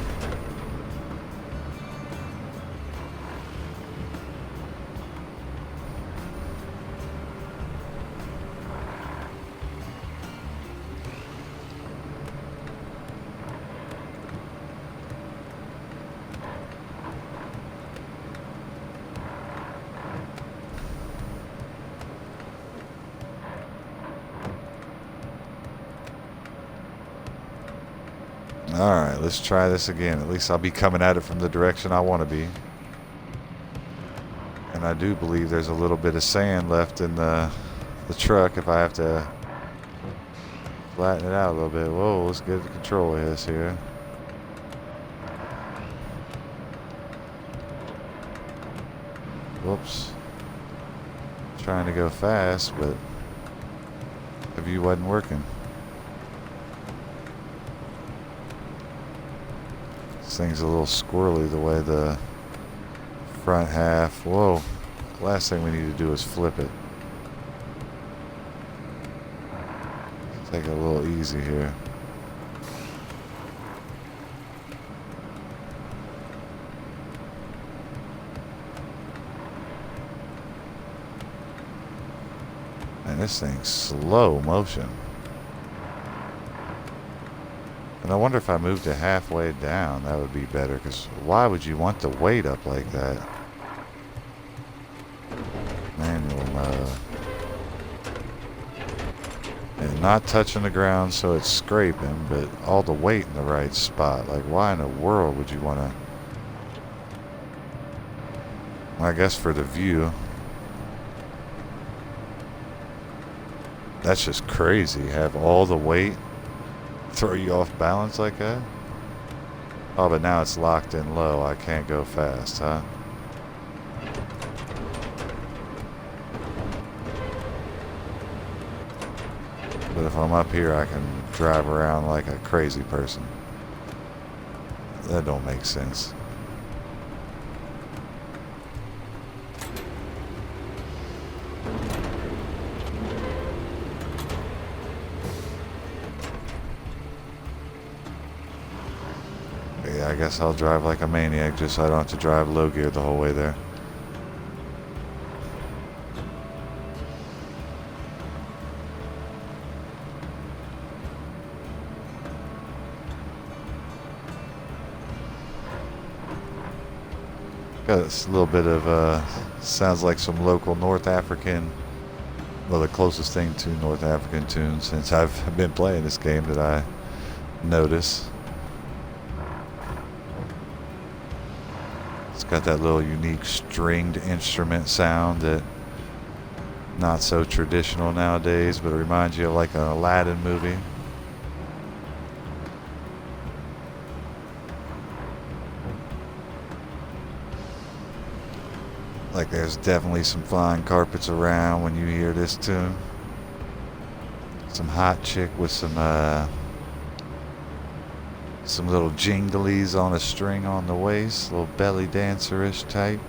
Alright, let's try this again. At least I'll be coming at it from the direction I want to be. And I do believe there's a little bit of sand left in the truck if I have to flatten it out a little bit. Whoa, let's get the control of this here. Whoops. Trying to go fast, but the view wasn't working. This thing's a little squirrely the way the front half. Whoa. Last thing we need to do is flip it. Take it a little easy here. Man, this thing's slow motion. And I wonder if I moved it halfway down, that would be better. Because why would you want the weight up like that? Manual mode. And not touching the ground so it's scraping, but all the weight in the right spot. Like, why in the world would you want to... Well, I guess for the view. That's just crazy. Have all the weight throw you off balance like that? Oh, but now it's locked in low. I can't go fast, huh? But if I'm up here, I can drive around like a crazy person. That don't make sense. I guess I'll drive like a maniac just so I don't have to drive low gear the whole way there. Got this little bit of, sounds like some local North African, well, the closest thing to North African tunes since I've been playing this game that I notice. It's got that little unique stringed instrument sound that not so traditional nowadays, but it reminds you of like an Aladdin movie. Like there's definitely some flying carpets around when you hear this tune. Some hot chick with some little jinglies on a string on the waist, little belly dancer-ish type.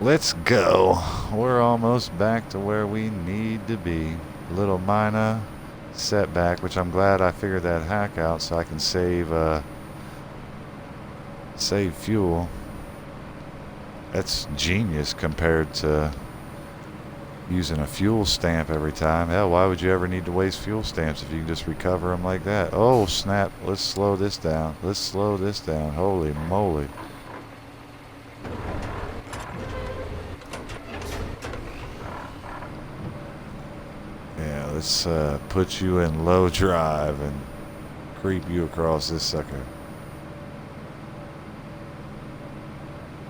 Let's go. We're almost back to where we need to be. A little minor setback, which I'm glad I figured that hack out so I can save fuel. That's genius compared to using a fuel stamp every time. Hell, why would you ever need to waste fuel stamps if you can just recover them like that? Oh, snap. Let's slow this down. Let's slow this down. Holy moly. Yeah, let's put you in low drive and creep you across this sucker.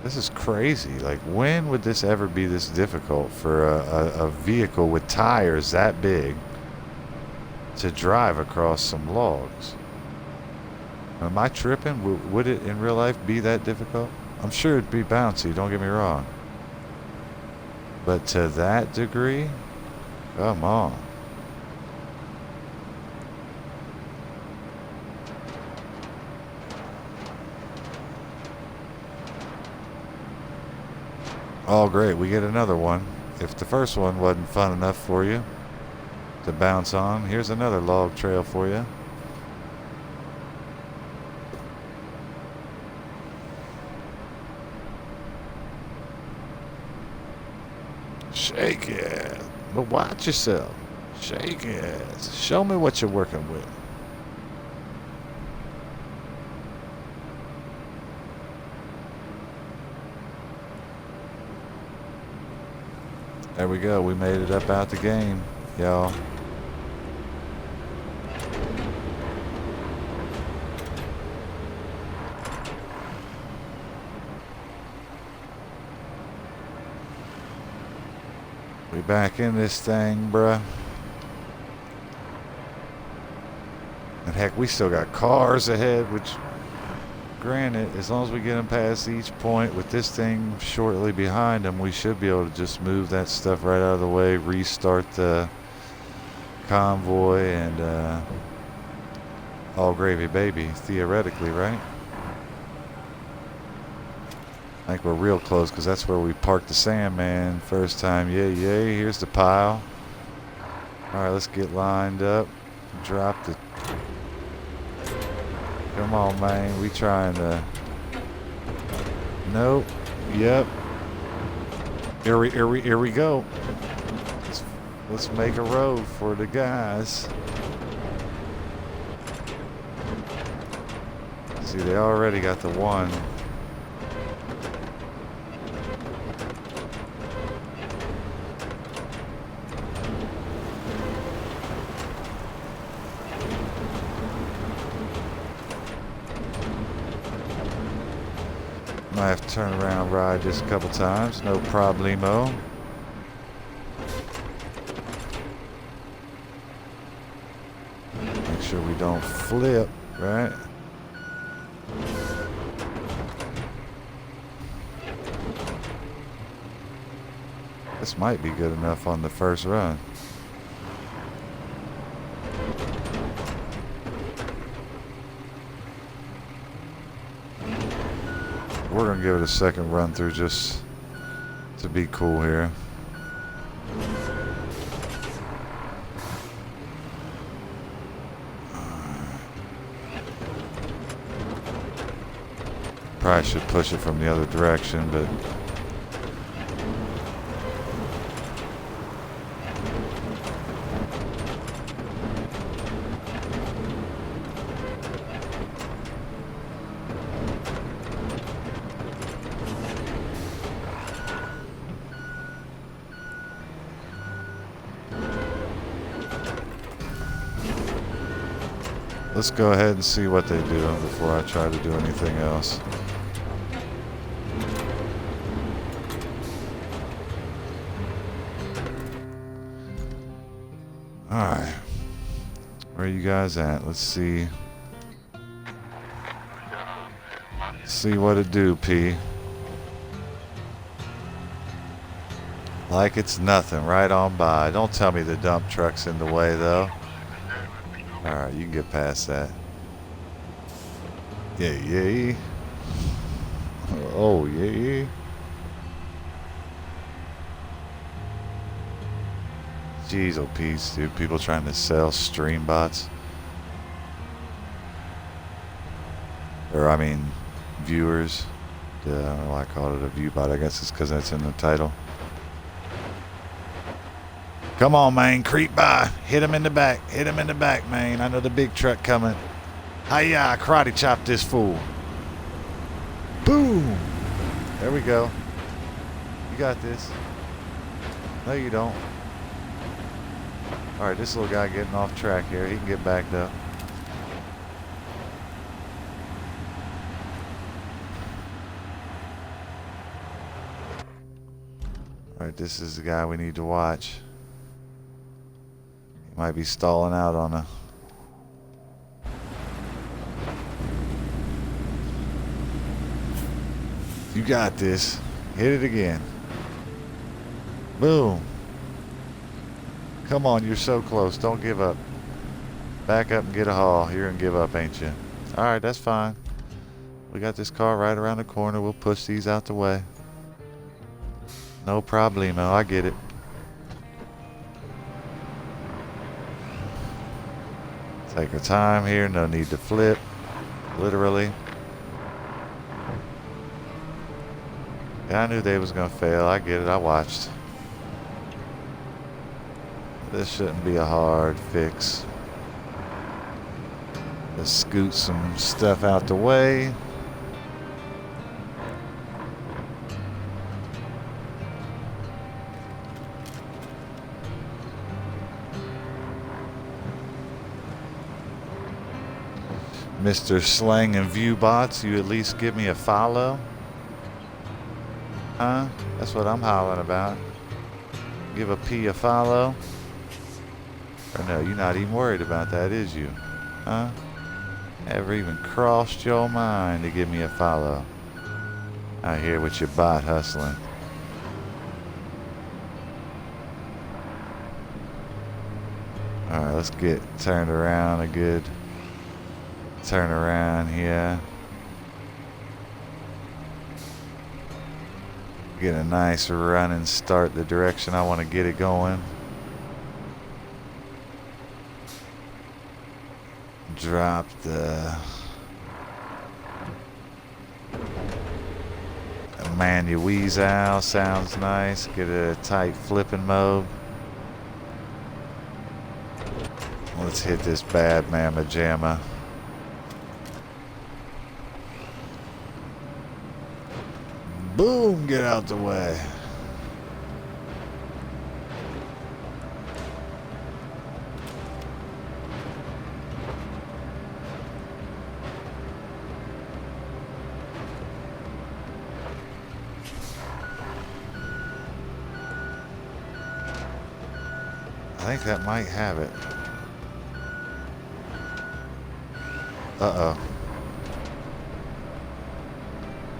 This is crazy. Like, when would this ever be this difficult for a vehicle with tires that big to drive across some logs? Am I tripping? Would it in real life be that difficult? I'm sure it'd be bouncy, don't get me wrong. But to that degree? Come on. Oh, great. We get another one. If the first one wasn't fun enough for you to bounce on, here's another log trail for you. Shake it. But watch yourself. Shake it. Show me what you're working with. There we go. We made it up out the game, y'all. We back in this thing, bruh. And heck, we still got cars ahead, which, granted, as long as we get them past each point with this thing shortly behind them, we should be able to just move that stuff right out of the way, restart the convoy, and all gravy, baby, theoretically, right? I think we're real close because that's where we parked the Sandman first time. Yay, yay. Here's the pile. All right, let's get lined up. Drop the... Come on, man. We trying to... Nope. Yep. Here we go. Let's make a road for the guys. See, they already got the one. I have to turn around, ride just a couple times, no problemo. Make sure we don't flip, right? This might be good enough on the first run. we're gonna give it a second run through just to be cool here. Probably should push it from the other direction, but let's go ahead and see what they do before I try to do anything else. Alright. Where are you guys at? Let's see. See what it do, P. Like it's nothing. Right on by. Don't tell me the dump truck's in the way, though. Alright, you can get past that. Yay. Oh, yay. Jeez, oh, peace, dude. People trying to sell stream bots. Or, I mean, viewers. I don't know why I called it a view bot. I guess it's because that's in the title. Come on, man. Creep by. Hit him in the back. Hit him in the back, man. I know the big truck coming. Hiya, karate chop this fool. Boom. There we go. You got this. No, you don't. Alright, this little guy getting off track here. He can get backed up. Alright, this is the guy we need to watch. He might be stalling out on a... You got this. Hit it again. Boom. Come on, you're so close. Don't give up. Back up and get a haul. You're going to give up, ain't you? Alright, that's fine. We got this car right around the corner. We'll push these out the way. No problemo. I get it. Take our time here. No need to flip. Literally. Yeah, I knew they was going to fail. I get it. I watched. This shouldn't be a hard fix. Let's scoot some stuff out the way. Mr. Slang and View Bots, you at least give me a follow? Huh? That's what I'm hollering about. Give a P a follow? Or no, you're not even worried about that, is you? Huh? Ever even crossed your mind to give me a follow? Out here with your bot hustling. Alright, let's get turned around a good turn around here. Get a nice run and start the direction I want to get it going. Drop the Manuise out, sounds nice. Get a tight flipping mode. Let's hit this bad mamma jamma. Boom, get out the way. I think that might have it. Uh-oh.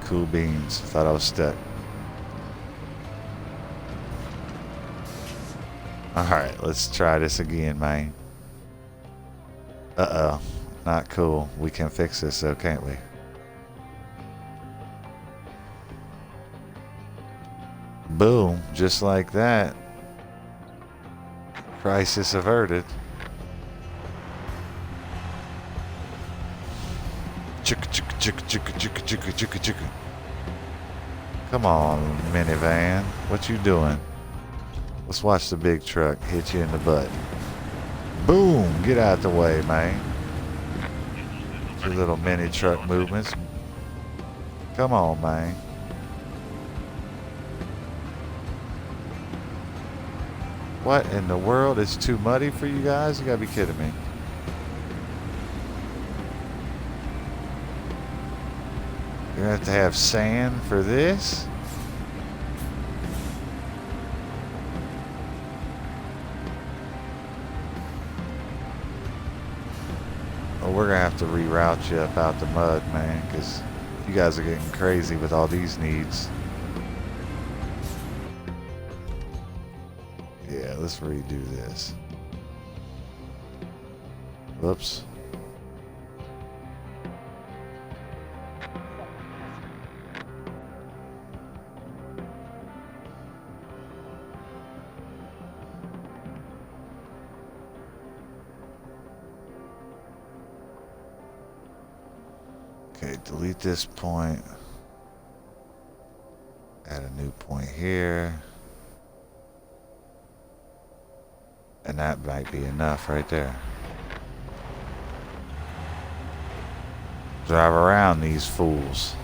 Cool beans. Thought I was stuck. Alright, let's try this again, man. Uh-oh. Not cool. We can fix this though, can't we? Boom, just like that. Crisis averted. Chicka chicka chicka chicka chicka chicka chicka chicka. Come on, minivan. What you doing? Let's watch the big truck hit you in the butt. Boom! Get out the way, man. Your little mini truck movements. Come on, man. What in the world? It's too muddy for you guys? You gotta be kidding me. You're gonna have to have sand for this? Well, we're gonna have to reroute you up out the mud, man, because you guys are getting crazy with all these needs. Yeah, let's redo this. Whoops. Okay, delete this point. Add a new point here. And that might be enough right there. Drive around these fools.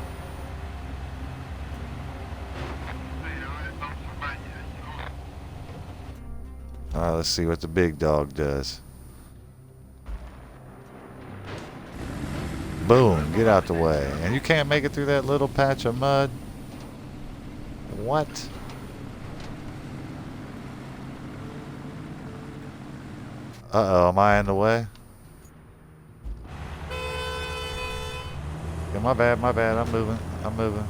Alright, let's see what the big dog does. Boom, get out the way. And you can't make it through that little patch of mud? What? Uh-oh, am I in the way? Yeah, my bad, I'm moving.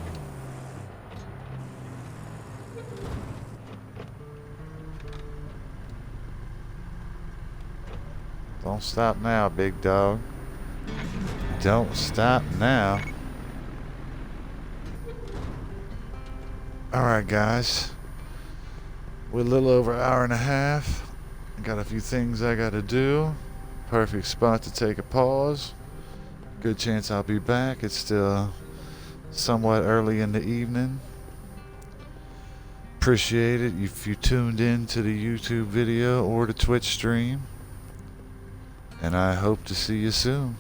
Don't stop now, big dog. Don't stop now. Alright, guys. We're a little over an hour and a half. I got a few things I gotta do. Perfect spot to take a pause. Good chance I'll be back. It's still somewhat early in the evening. Appreciate it if you tuned in to the YouTube video or the Twitch stream. And I hope to see you soon.